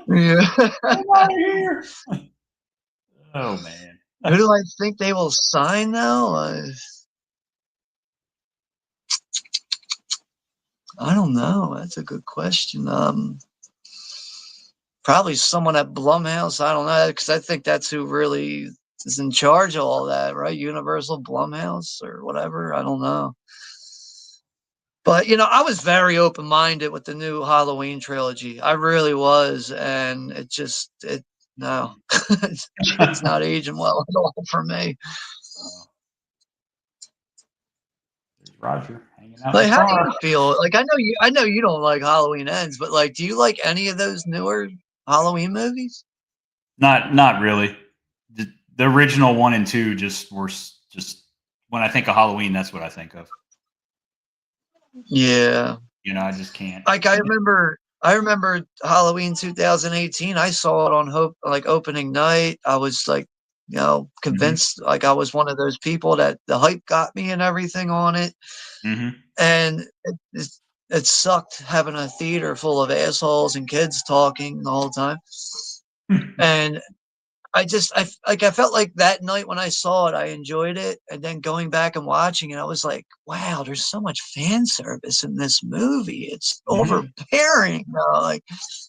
Yeah. Get out of here. Oh man. Who do I think they will sign now? I don't know. That's a good question. Probably someone at Blumhouse. I don't know, because I think that's who really is in charge of all that, right? Universal, Blumhouse, or whatever. I don't know. But you know, I was very open-minded with the new Halloween trilogy. I really was, and no, it's not aging well at all for me. There's Roger hanging out. Like, how do you feel? Like, I know you don't like Halloween Ends, but like, do you like any of those newer Halloween movies? Not really. The original 1 and 2 just were just, when I think of Halloween, that's what I think of. Yeah. You know, I just can't. Like, I remember I remember Halloween 2018. I saw it on Hope like opening night. I was like, Hmm. convinced like I was one of those people that the hype got me and everything on it. Hmm. And it sucked having a theater full of assholes and kids talking the whole time. And I felt like that night when I saw it, I enjoyed it. And then going back and watching it, I was like, wow, there's so much fan service in this movie. It's Hmm. overbearing. Like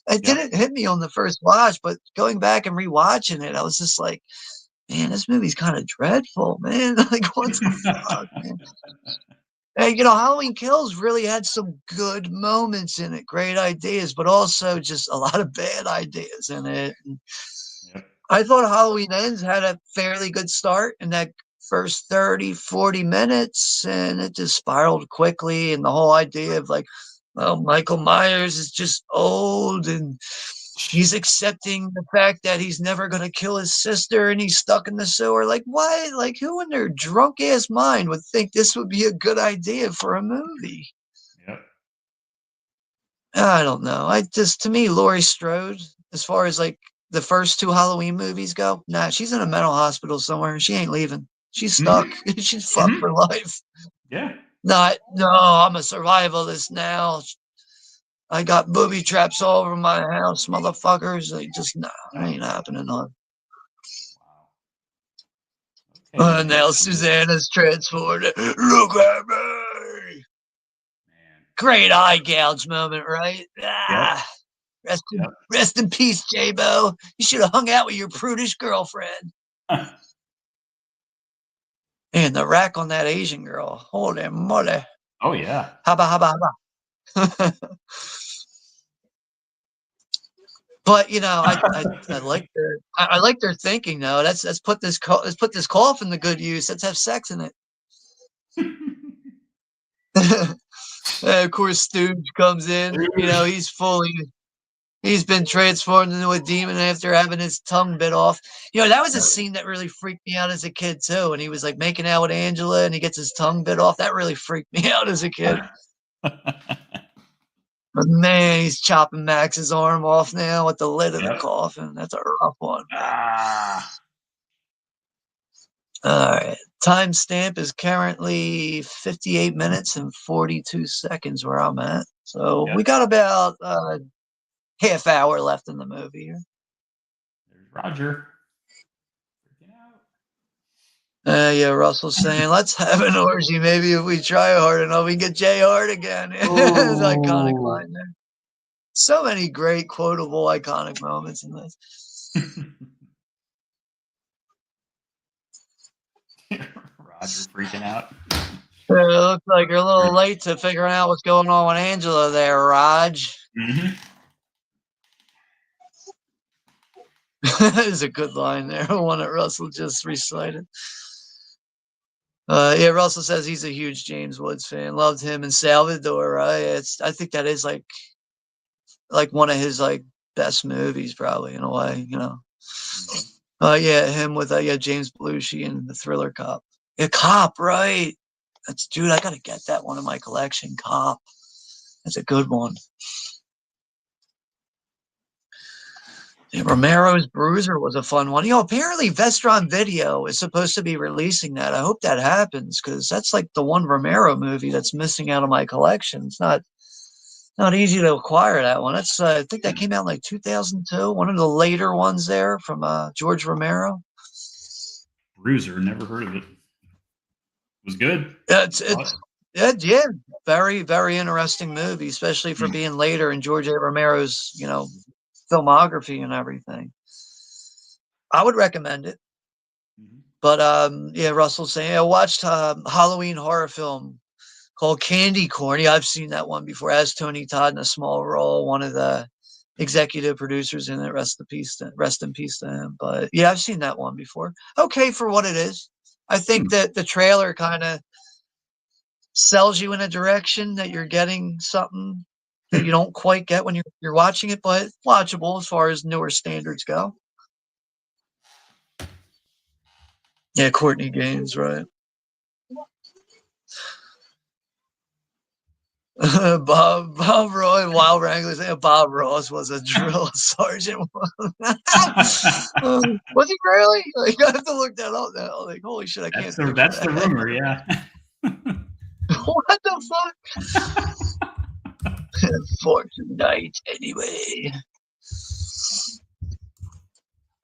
it Yep. didn't hit me on the first watch, but going back and rewatching it, I was just like, man, this movie's kind of dreadful, man. Like, what the fuck, man? And, Halloween Kills really had some good moments in it, great ideas, but also just a lot of bad ideas in it. And Yep. I thought Halloween Ends had a fairly good start in that first 30, 40 minutes, and it just spiraled quickly. And the whole idea of like, well, Michael Myers is just old and he's accepting the fact that he's never going to kill his sister and he's stuck in the sewer. Like, why? Like, who in their drunk ass mind would think this would be a good idea for a movie? Yep. I don't know. To me, Laurie Strode, as far as like the first two Halloween movies go, nah, she's in a mental hospital somewhere. She ain't leaving. She's Hmm. stuck. She's fucked Hmm. for life. Yeah. Not, no, I'm a survivalist now. I got booby traps all over my house, motherfuckers. Like, just, nah, it Oh, ain't happening on. wow. Okay, you did Now some Susanna's transformed. Look at me. man. Great eye gouge moment, right? Yep. Ah, Yep. rest in peace, J-Bo. You should have hung out with your prudish girlfriend. And the rack on that Asian girl. Holy moly. Oh yeah. Haba, haba, haba. But I like I like their thinking though. Let's put this coffin to good use. Let's have sex in it. And of course, Stooge comes in. He's been transformed into a demon after having his tongue bit off. That was a scene that really freaked me out as a kid too. And he was like making out with Angela and he gets his tongue bit off. That really freaked me out as a kid. But man, he's chopping Max's arm off now with the lid of the Yep. coffin. That's a rough one, man. Ah. All right. Timestamp is currently 58 minutes and 42 seconds where I'm at. So Yep. we got about half hour left in the movie here. There's Roger. Freaking out. Yeah, Russell's saying, let's have an orgy. Maybe if we try hard enough, we can get Jay Hard again. It's an iconic Oh. line there. So many great, quotable, iconic moments in this. Roger freaking out. It looks like you're a little late to figuring out what's going on with Angela there, Raj. Hmm. That is a good line there, one that Russell just recited. Yeah, Russell says he's a huge James Woods fan. Loved him in Salvador, right? I think that is like one of his like best movies, probably in a way. Hmm. Yeah, him with yeah James Belushi and the Thriller Cop. Yeah, Cop, right? Dude. I gotta get that one in my collection. Cop. That's a good one. Yeah, Romero's Bruiser was a fun one. Apparently Vestron Video is supposed to be releasing that. I hope that happens because that's like the one Romero movie that's missing out of my collection. It's not easy to acquire that one. That's I think that came out in like 2002. One of the later ones there from George Romero. Bruiser. Never heard of it. Was good. Yeah, Saw it. yeah, very very interesting movie, especially for being later in George A. Romero's filmography and everything. I would recommend it. Mhm. But yeah, Russell's saying I watched a Halloween horror film called Candy Corn. Yeah, I've seen that one before. As Tony Todd in a small role, one of the executive producers in it. Rest in peace to him. But yeah, I've seen that one before. Okay for what it is. I think that the trailer kind of sells you in a direction that you're getting something that you don't quite get when you're watching it, but watchable as far as newer standards go. Yeah, Courtney Gaines, right? Bob Roy, Wild Wranglers. Yeah, Bob Ross was a drill sergeant. Was he really? Like, I have to look that up now. Like, holy shit, I can't picture that's the that. rumor, yeah. What the fuck? Fortnite, anyway.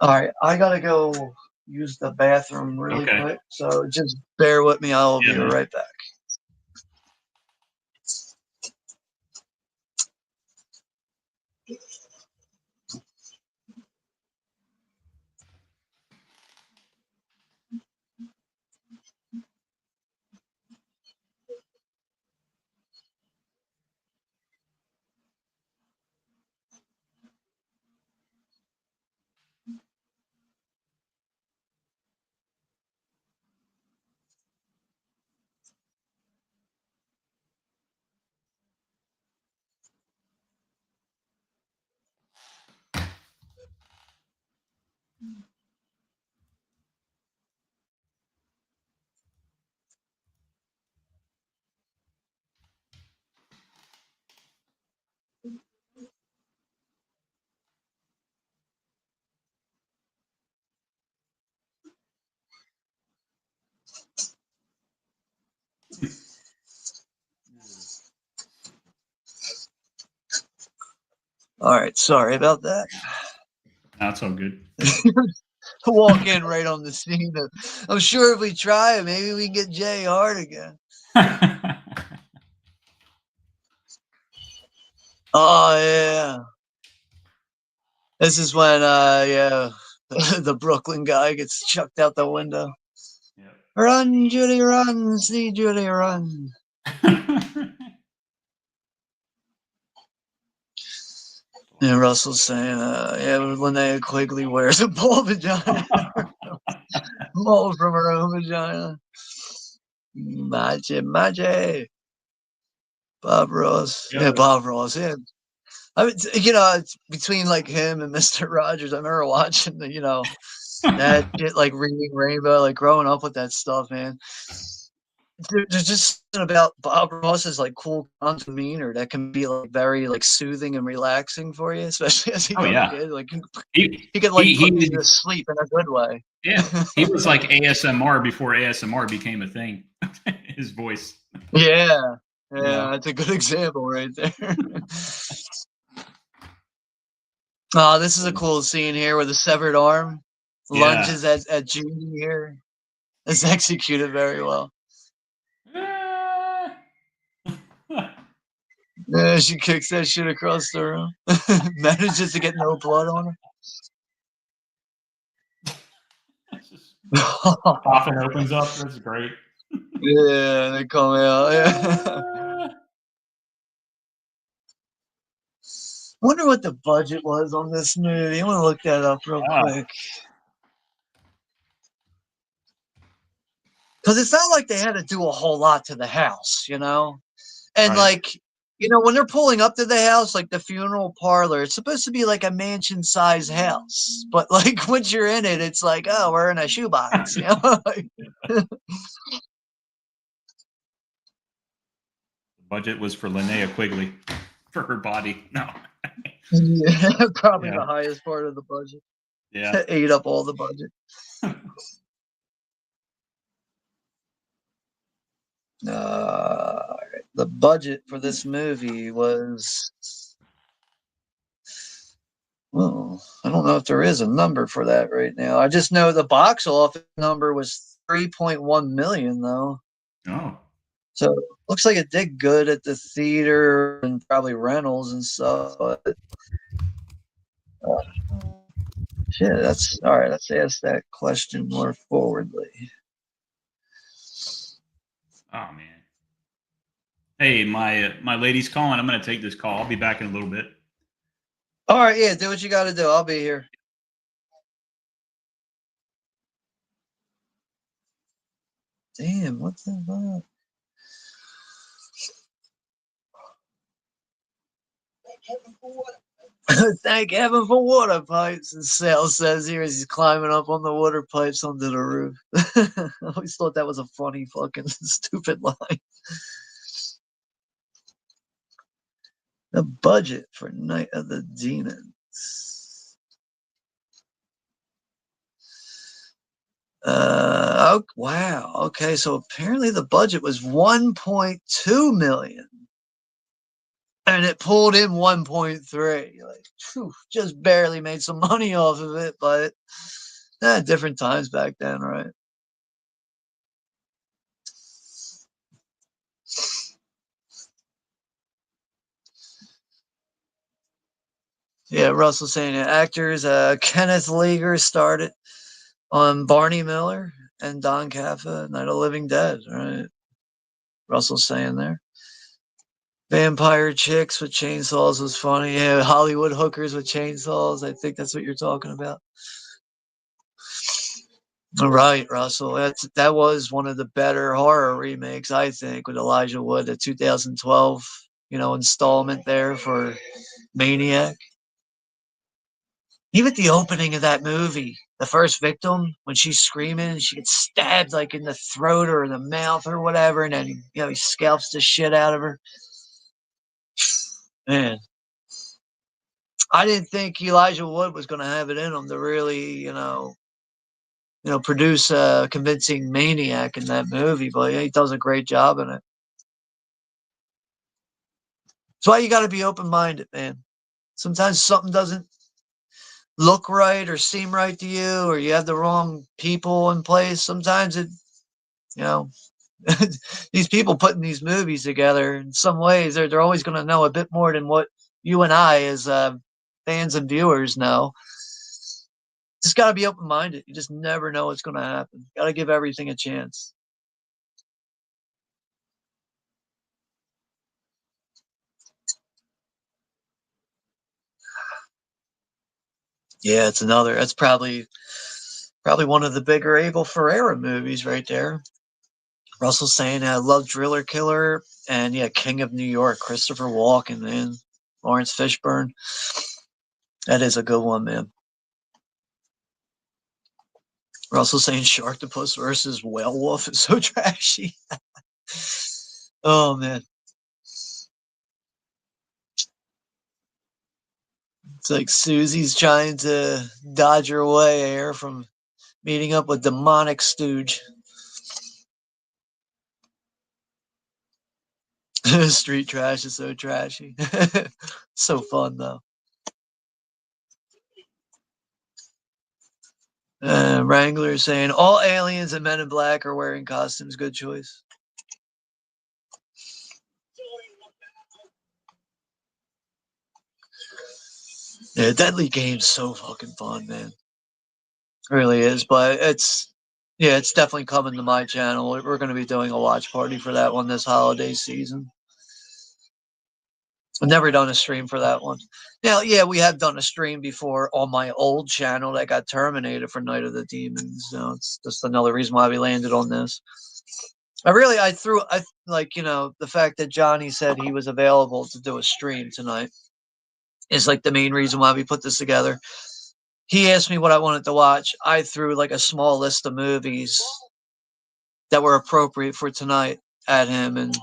All right, I gotta go use the bathroom really Okay. quick, so just bear with me. I'll be Yeah, man. right back. All right, sorry about that. That's all good. Walk in right on the scene. I'm sure if we try it, maybe we can get Jay Hart again. Oh yeah. This is when yeah, the Brooklyn guy gets chucked out the window. Yep. Run, Judy, run, see Judy, run. And Russell's saying, yeah, Linnea Quigley wears a ball vagina. Mold from her own vagina. Maje. Bob Ross. Yep. Yeah, Bob Ross. Yeah. I mean, you know, it's between like him and Mr. Rogers. I remember watching the, that shit, like Reading Rainbow, like growing up with that stuff, man. There's just something about Bob Ross's like cool calm demeanor that can be like very like soothing and relaxing for you, especially as a Oh young yeah. kid. Like He he could like he put he you to was sleep in a good way. yeah. He was like ASMR before ASMR became a thing. His voice. Yeah, Yeah. that's a good example right there. Oh, this is a cool scene here with a severed arm Yeah. lunges at Judy here. It's executed very well. Yeah, she kicks that shit across the room. Manages to get no blood on her. Coffin opens up. That's great. Yeah, they come out. Yeah. Wonder what the budget was on this movie. I want to look that up real quick. Because it's not like they had to do a whole lot to the house, And Right. like, when they're pulling up to the house, like the funeral parlor, it's supposed to be like a mansion-sized house. But like once you're in it, it's like, oh, we're in a shoebox, The budget was for Linnea Quigley for her body. No. Yeah, probably Yeah. the highest part of the budget. Yeah. Ate up all the budget. The budget for this movie was, well, I don't know if there is a number for that right now. I just know the box office number was 3.1 million though. Oh. So looks like it did good at the theater and probably rentals and stuff. But shit, that's all right. Let's ask that question more forwardly. Oh man. Hey, my lady's calling. I'm gonna take this call. I'll be back in a little bit. All right, yeah, do what you got to do. I'll be here. Damn, what the fuck? Thank heaven for water pipes. And Sal says here as he's climbing up on the water pipes onto the roof. I always thought that was a funny fucking stupid line. The budget for Night of the Demons. Oh wow. Okay, so apparently the budget was 1.2 million, and it pulled in 1.3. Like, whew, just barely made some money off of it, but different times back then, right? Yeah, Russell saying it. Actors Kenneth Leager started on Barney Miller and Don Caffa, Night of the Living Dead, right? Russell's saying there. Vampire chicks with chainsaws was funny. Yeah, Hollywood hookers with chainsaws. I think that's what you're talking about. Right, Russell. That was one of the better horror remakes, I think, with Elijah Wood, the 2012, installment there for Maniac. Even the opening of that movie, the first victim, when she's screaming and she gets stabbed like in the throat or the mouth or whatever, and then he scalps the shit out of her. Man, I didn't think Elijah Wood was going to have it in him to really, produce a convincing Maniac in that movie, but yeah, he does a great job in it. That's why you got to be open minded, man. Sometimes something doesn't look right or seem right to you, or you have the wrong people in place. Sometimes you know, these people putting these movies together, in some ways, they're always going to know a bit more than what you and I, as fans and viewers, know. Just got to be open minded. You just never know what's going to happen. Got to give everything a chance. Yeah, that's probably one of the bigger Abel Ferreira movies right there. Russell saying, I love Driller Killer, and yeah, King of New York, Christopher Walken, man. Lawrence Fishburne. That is a good one, man. Russell saying Sharktopus versus Werewolf is so trashy. Oh, man. It's like Susie's trying to dodge her way here from meeting up with demonic stooge. Street trash is so trashy. So fun, though. Wrangler saying all aliens and Men in Black are wearing costumes. Good choice. Yeah, Deadly Game's so fucking fun, man. It really is, but it's definitely coming to my channel. We're going to be doing a watch party for that one this holiday season. I've never done a stream for that one. Now, yeah, we have done a stream before on my old channel that got terminated for Night of the Demons. So it's just another reason why we landed on this. The fact that Johnny said he was available to do a stream tonight is like the main reason why we put this together. He asked me what I wanted to watch. I threw like a small list of movies that were appropriate for tonight at him, and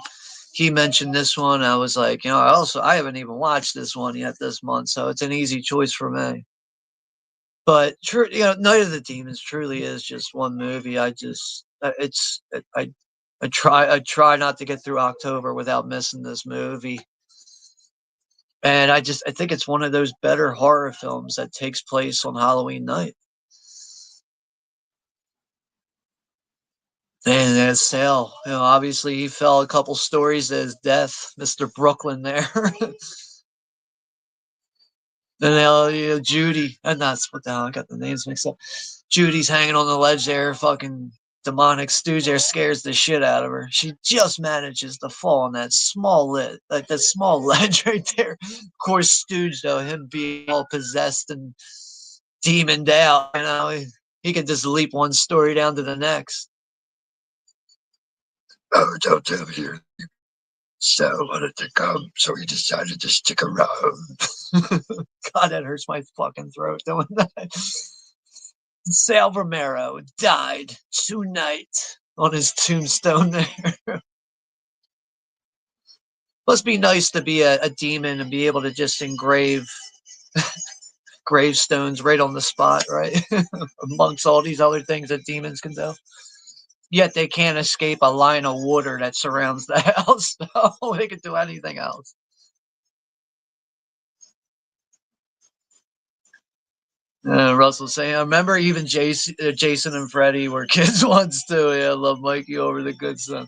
he mentioned this one. I was like, I haven't even watched this one yet this month, so it's an easy choice for me. But Night of the Demons truly is just one movie. I try not to get through October without missing this movie. And I think it's one of those better horror films that takes place on Halloween night. And there's Sale. Obviously he fell a couple stories to his death, Mr. Brooklyn there. Then Judy, and that's what the hell, I got the names mixed up. Judy's hanging on the ledge there, fucking demonic stooge there scares the shit out of her. She just manages to fall on that small ledge right there. Of course, Stooge, though, him being all possessed and demoned out, he could just leap one story down to the next. Oh, don't tell me here. Sal wanted to come, so he decided to stick around. God, that hurts my fucking throat doing that. Sal Romero died tonight on his tombstone there. Must be nice to be a demon and be able to just engrave gravestones right on the spot, right? Amongst all these other things that demons can do. Yet they can't escape a line of water that surrounds the house. So they can do anything else. Russell saying, I remember even Jason and Freddie were kids once too. Yeah, I love Mikey over the Good Son.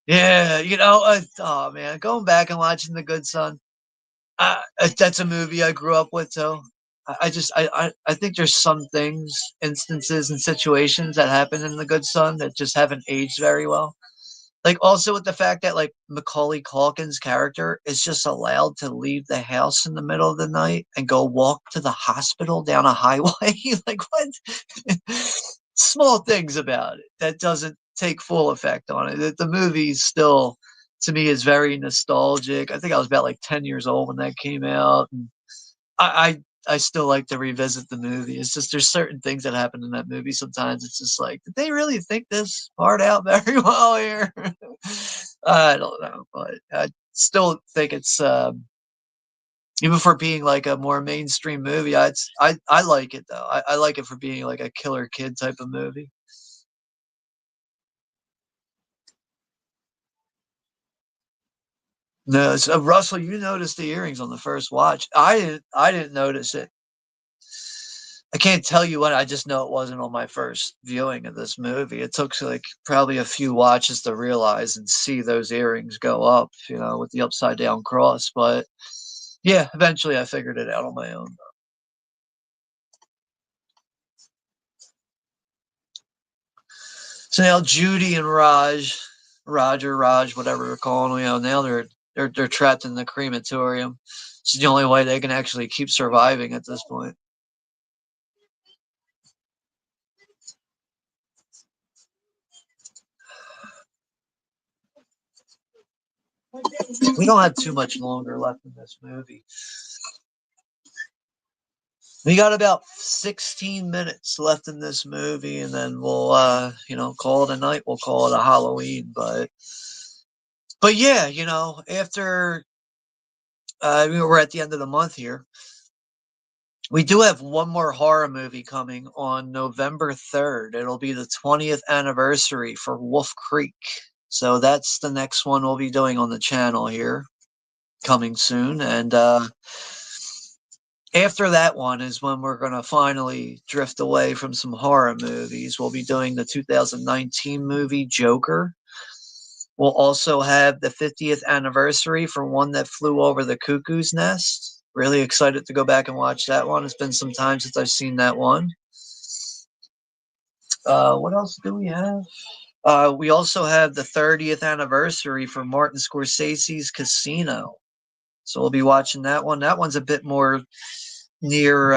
Yeah, oh man, going back and watching the Good Son. That's a movie I grew up with too. I think there's some things, instances, and situations that happen in the Good Son that just haven't aged very well. Like also with the fact that like Macaulay Culkin's character is just allowed to leave the house in the middle of the night and go walk to the hospital down a highway. Like what? Small things about it that doesn't take full effect on it. The movie still, to me, is very nostalgic. I think I was about like 10 years old when that came out. And I still like to revisit the movie. It's just there's certain things that happen in that movie. Sometimes it's just like, did they really think this part out very well here? I don't know, but I still think it's even for being like a more mainstream movie. I like it though. I like it for being like a killer kid type of movie. No, so Russell, you noticed the earrings on the first watch. I didn't notice it. I can't tell you what. I just know it wasn't on my first viewing of this movie. It took like probably a few watches to realize and see those earrings go up, with the upside down cross. But yeah, eventually I figured it out on my own. So now Judy and Raj, whatever they're calling them, now they're trapped in the crematorium. It's the only way they can actually keep surviving at this point. We don't have too much longer left in this movie. We got about 16 minutes left in this movie, and then we'll, call it a night. We'll call it a Halloween. But yeah, after we're at the end of the month here, we do have one more horror movie coming on November 3rd. It'll be the 20th anniversary for Wolf Creek. So that's the next one we'll be doing on the channel here, coming soon. And after that one is when we're going to finally drift away from some horror movies. We'll be doing the 2019 movie Joker. We'll also have the 50th anniversary for One That Flew Over the Cuckoo's Nest. Really excited to go back and watch that one. It's been some time since I've seen that one. What else do we have? We also have the 30th anniversary for Martin Scorsese's Casino. So we'll be watching that one. That one's a bit more near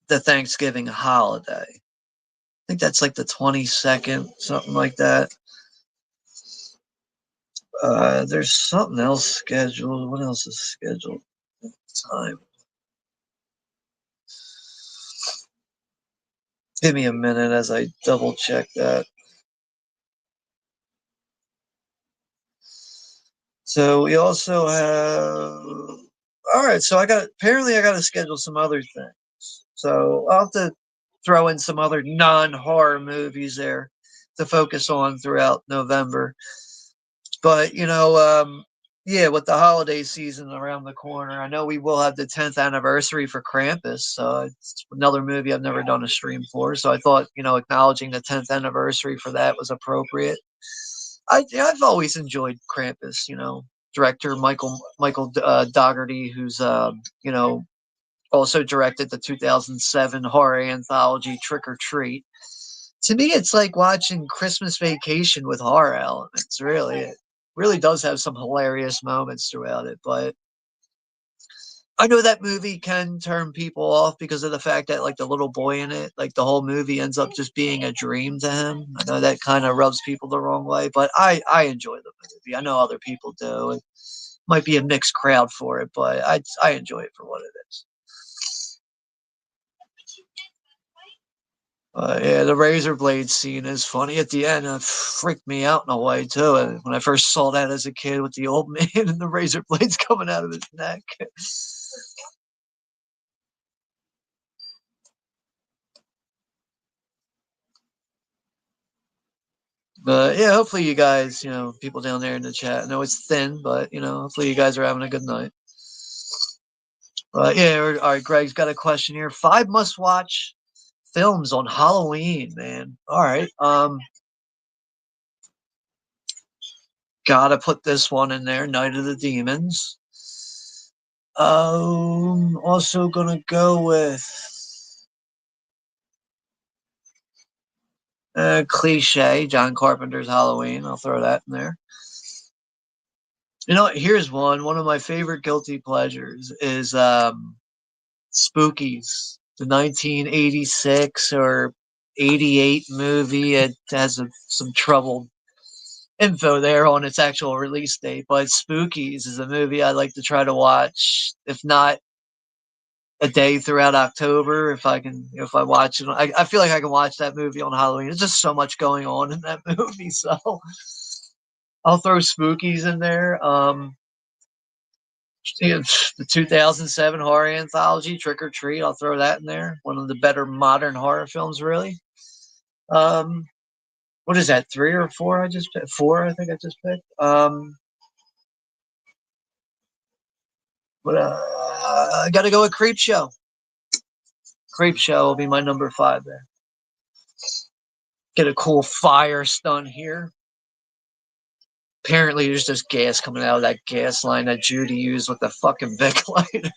the Thanksgiving holiday. I think that's like the 22nd, something like that. There's something else scheduled. What else is scheduled? Time. Give me a minute as I double check that. So we also have. All right, so apparently I got to schedule some other things. So I'll have to throw in some other non-horror movies there to focus on throughout November. But yeah, with the holiday season around the corner, I know we will have the 10th anniversary for Krampus. So it's another movie I've never done a stream for. So I thought, acknowledging the 10th anniversary for that was appropriate. I've always enjoyed Krampus. Director Michael Dougherty, who's also directed the 2007 horror anthology Trick or Treat. To me, it's like watching Christmas Vacation with horror elements. Really, it really does have some hilarious moments throughout it. But I know that movie can turn people off because of the fact that, like, the little boy in it, like, the whole movie ends up just being a dream to him. I know that kind of rubs people the wrong way, but I enjoy the movie. I know other people do. It might be a mixed crowd for it, but I enjoy it for what it is. Yeah, the razor blade scene is funny at the end. It freaked me out in a way too. And when I first saw that as a kid with the old man and the razor blades coming out of his neck. But yeah, hopefully you guys, people down there in the chat, I know it's thin, but hopefully you guys are having a good night. But yeah, all right, Greg's got a question here. 5 must-watch films on Halloween, man. All right. Gotta put this one in there, Night of the Demons. Also gonna go with cliche, John Carpenter's Halloween. I'll throw that in there. You know what? Here's one. One of my favorite guilty pleasures is Spookies, the 1986 or 88 movie. It has some troubled info there on its actual release date, but Spookies is a movie I like to try to watch, if not a day throughout October. If I watch it, I feel like I can watch that movie on Halloween. There's just so much going on in that movie, so I'll throw Spookies in there. The 2007 horror anthology Trick or Treat. I'll throw that in there. One of the better modern horror films, really. What is that? 3 or 4? I just picked 4. I think I just picked. But I got to go with Creep Show. Creep Show will be my number 5 there. Get a cool fire stunt here. Apparently, there's just gas coming out of that gas line that Judy used with the fucking Bic lighter.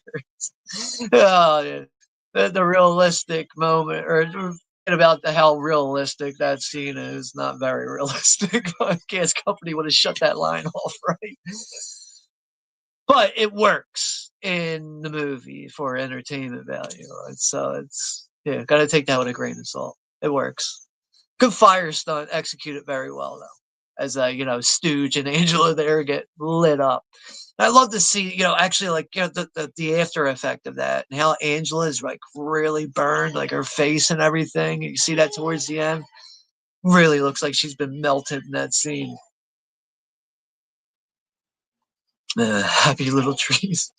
Oh, yeah. The realistic moment, or about how realistic that scene is, not very realistic. Gas company would have shut that line off, right? But it works in the movie for entertainment value. Right? So yeah, got to take that with a grain of salt. It works. Good fire stunt, executed very well though. As Stooge and Angela there get lit up. I love to see, actually like the after effect of that and how Angela is like really burned, like her face and everything. You see that towards the end. Really looks like she's been melted in that scene. Happy little trees.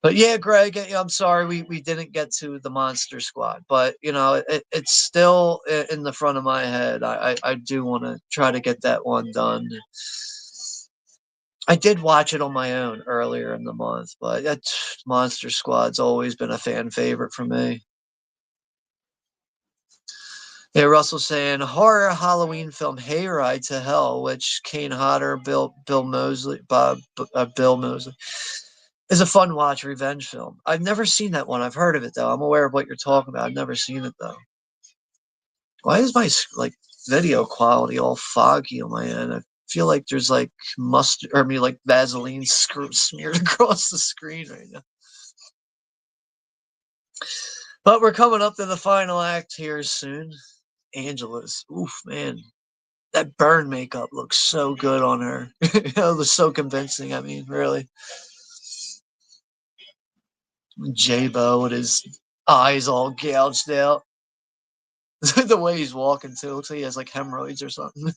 But yeah, Greg, I'm sorry we didn't get to the Monster Squad, but it's still in the front of my head. I do want to try to get that one done. I did watch it on my own earlier in the month, but Monster Squad's always been a fan favorite for me. Yeah, Russell saying horror Halloween film Hayride to Hell, which Kane Hodder, Bill Mosley, Bill Mosley, is a fun watch revenge film. I've never seen that one. I've heard of it though. I'm aware of what you're talking about. I've never seen it though. Why is my video quality all foggy on my end? I feel like there's like mustard, or I mean like Vaseline smeared across the screen right now. But we're coming up to the final act here soon. Angela's, oof, man, that burn makeup looks so good on her. It was so convincing. I mean, really. J-Bo with his eyes all gouged out. The way he's walking too, looks like he has like hemorrhoids or something.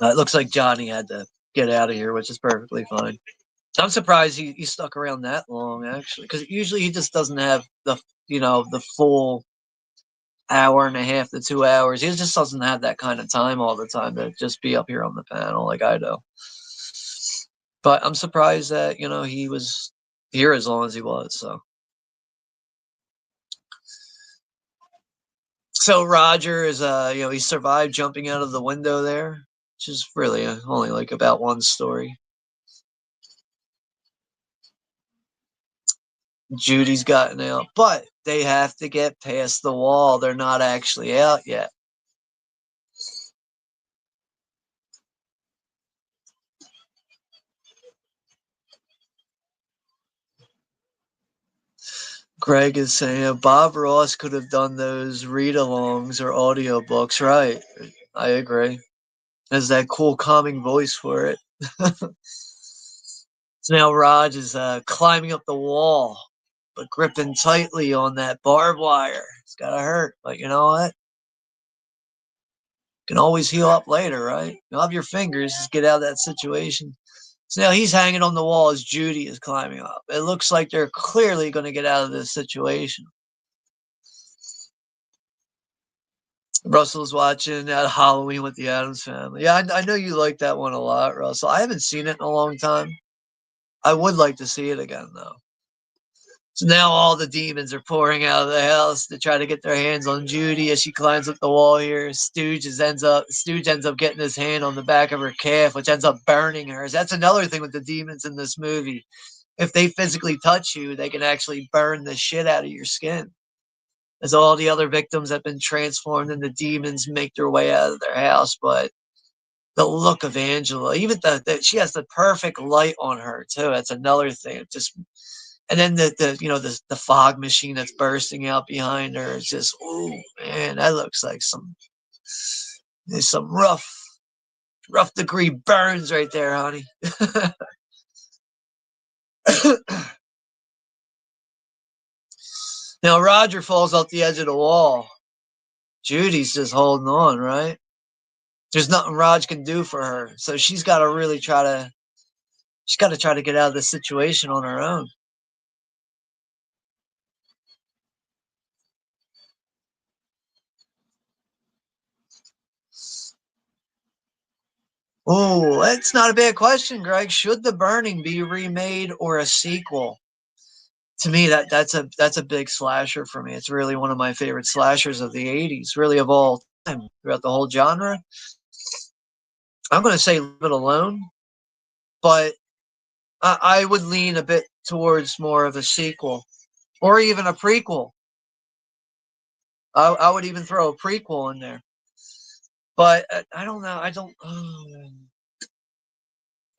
It looks like Johnny had to get out of here, which is perfectly fine. I'm surprised he stuck around that long, actually, because usually he just doesn't have the full hour and a half to 2 hours. He just doesn't have that kind of time all the time to just be up here on the panel like I do. But I'm surprised that he was here as long as he was. So Roger is he survived jumping out of the window there, which is really only like about one story. Judy's gotten out, but they have to get past the wall. They're not actually out yet. Greg is saying Bob Ross could have done those read-alongs or audiobooks, right? I agree. Has that cool, calming voice for it. So now Raj is climbing up the wall, but gripping tightly on that barbed wire. It's gotta hurt, but you know what? Can always heal up later, right? You'll have your fingers, just get out of that situation. So now he's hanging on the wall as Judy is climbing up. It looks like they're clearly going to get out of this situation. Russell's watching Halloween with the Addams Family. Yeah, I know you like that one a lot, Russell. I haven't seen it in a long time. I would like to see it again, though. So now all the demons are pouring out of the house to try to get their hands on Judy as she climbs up the wall here. Stooge ends up getting his hand on the back of her calf, which ends up burning her. That's another thing with the demons in this movie. If they physically touch you, they can actually burn the shit out of your skin. As all the other victims have been transformed into demons, make their way out of their house. But the look of Angela, even she has the perfect light on her too. That's another thing. It just and then the fog machine that's bursting out behind her is just, oh man, that looks like there's some rough degree burns right there, honey. Now Roger falls off the edge of the wall. Judy's just holding on, right? There's nothing Raj can do for her, so she's got to try to get out of this situation on her own. Oh, that's not a bad question, Greg. Should The Burning be remade or a sequel? To me, that's a big slasher for me. It's really one of my favorite slashers of the '80s, really of all time, throughout the whole genre. I'm going to say Leave It Alone, but I would lean a bit towards more of a sequel or even a prequel. I would even throw a prequel in there, but I don't know. I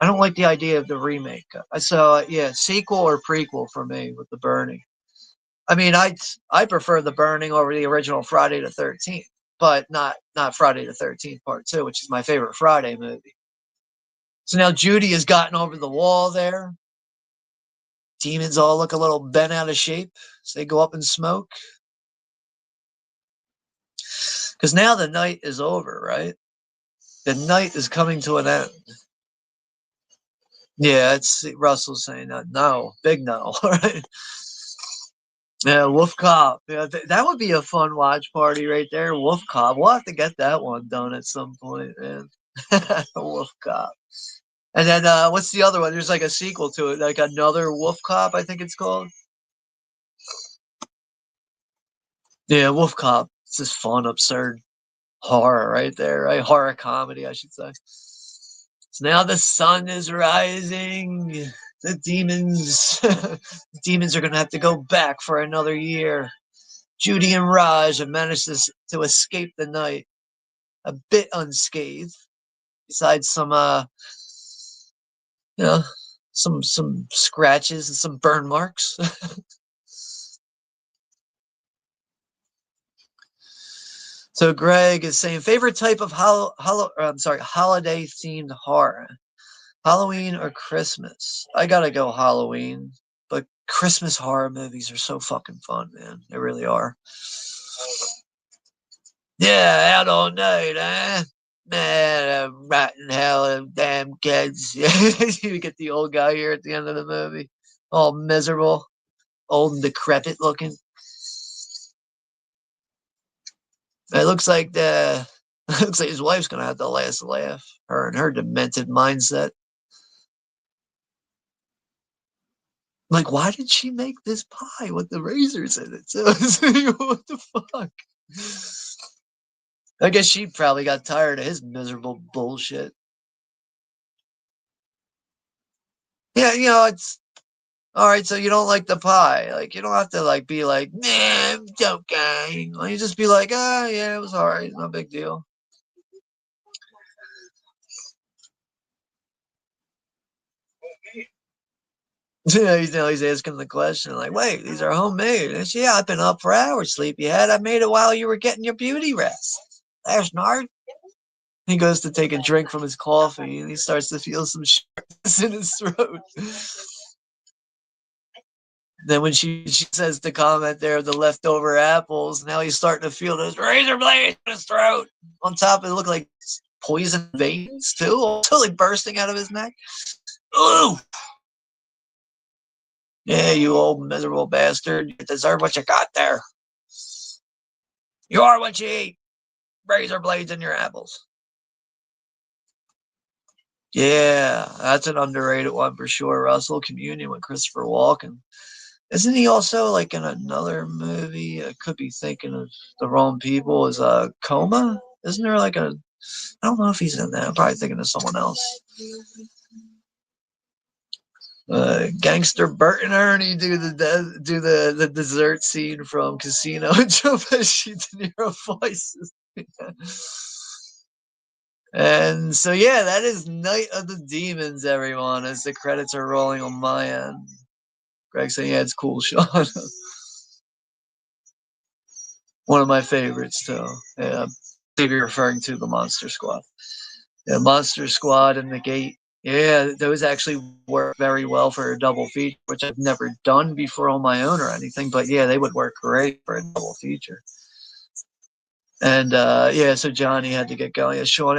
don't like the idea of the remake. So yeah, sequel or prequel for me with The Burning. I mean, I prefer The Burning over the original Friday the 13th, but not Friday the 13th Part 2, which is my favorite Friday movie. So now Judy has gotten over the wall there. Demons all look a little bent out of shape as they go up in smoke. Because now the night is over, right? The night is coming to an end. Yeah, it's Russell saying that. No, big no, right? Yeah, Wolf Cop. Yeah, that would be a fun watch party right there. Wolf Cop. We'll have to get that one done at some point, man. Wolf Cop. And then what's the other one? There's like a sequel to it, like another Wolf Cop, I think it's called. Yeah, Wolf Cop. It's just fun, absurd horror right there, right? Horror comedy, I should say. So now the sun is rising. The demons, the demons are gonna have to go back for another year. Judy and Raj have managed to escape the night a bit unscathed, besides some you know, some scratches and some burn marks. So Greg is saying favorite type of holiday themed horror, Halloween or Christmas. I gotta go Halloween, but Christmas horror movies are so fucking fun, man. They really are. Yeah, out all night, huh? Man, rotten hell, damn kids. You get the old guy here at the end of the movie, all miserable, old and decrepit looking. It looks like looks like his wife's gonna have the last laugh. Her and her demented mindset. Like, why did she make this pie with the razors in it? So, what the fuck? I guess she probably got tired of his miserable bullshit. Yeah, it's all right. So you don't like the pie? Like, you don't have to like be like, man, I'm joking. Like, you just be like, ah, yeah, it was all right, no big deal. He's asking the question like, wait, these are homemade. And she, yeah, I've been up for hours, sleepyhead. I made it while you were getting your beauty rest last night. He goes to take a drink from his coffee, and he starts to feel some sharpness in his throat. Then when she says the comment there, the leftover apples, now he's starting to feel those razor blades in his throat. On top of it, look like poison veins too, totally bursting out of his neck. Ooh! Yeah, you old miserable bastard. You deserve what you got there. You are what you eat. Razor blades in your apples. Yeah, that's an underrated one for sure. Russell, Communion with Christopher Walken. Isn't he also like in another movie? I could be thinking of the wrong people. Is Coma? Isn't there like a? I don't know if he's in that. I'm probably thinking of someone else. Gangster Bert and Ernie do the dessert scene from Casino and Joe Pesci De Niro voices. And so yeah, that is Night of the Demons, everyone. As the credits are rolling on my end, Greg saying, "Yeah, it's cool, Sean." One of my favorites too. Yeah, I believe you're referring to the Monster Squad. Yeah, Monster Squad and The Gate. Yeah, those actually work very well for a double feature, which I've never done before on my own or anything. But yeah, they would work great for a double feature. And yeah, so Johnny had to get going. Yeah, Sean,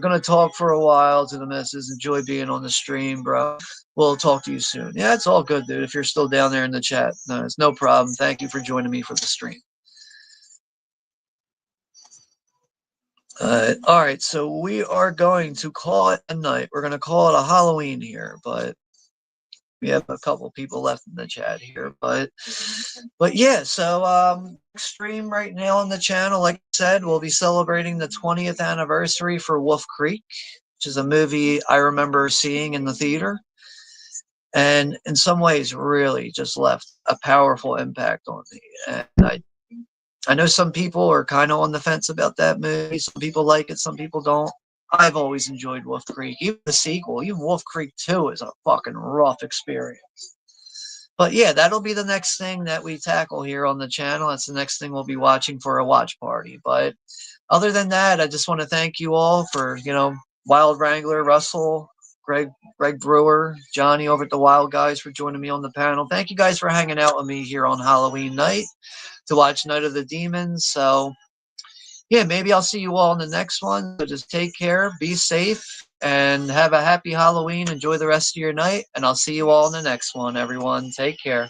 gonna talk for a while to the missus. Enjoy being on the stream, bro. We'll talk to you soon. Yeah, it's all good, dude. If you're still down there in the chat, no, it's no problem. Thank you for joining me for the stream. All right, so we are going to call it a night. We're going to call it a Halloween here, but we have a couple people left in the chat here. But yeah, so stream right now on the channel, like I said, we'll be celebrating the 20th anniversary for Wolf Creek, which is a movie I remember seeing in the theater, and in some ways really just left a powerful impact on me. And I know some people are kind of on the fence about that movie. Some people like it, some people don't. I've always enjoyed Wolf Creek. Even the sequel, even Wolf Creek 2 is a fucking rough experience. But yeah, that'll be the next thing that we tackle here on the channel. That's the next thing we'll be watching for a watch party. But other than that, I just want to thank you all for, Wild Wrangler, Russell, Greg Brewer, Johnny over at the Wild Guys for joining me on the panel. Thank you guys for hanging out with me here on Halloween night to watch Night of the Demons. So yeah, maybe I'll see you all in the next one. So just take care, be safe, and have a happy Halloween. Enjoy the rest of your night, and I'll see you all in the next one, everyone. Take care.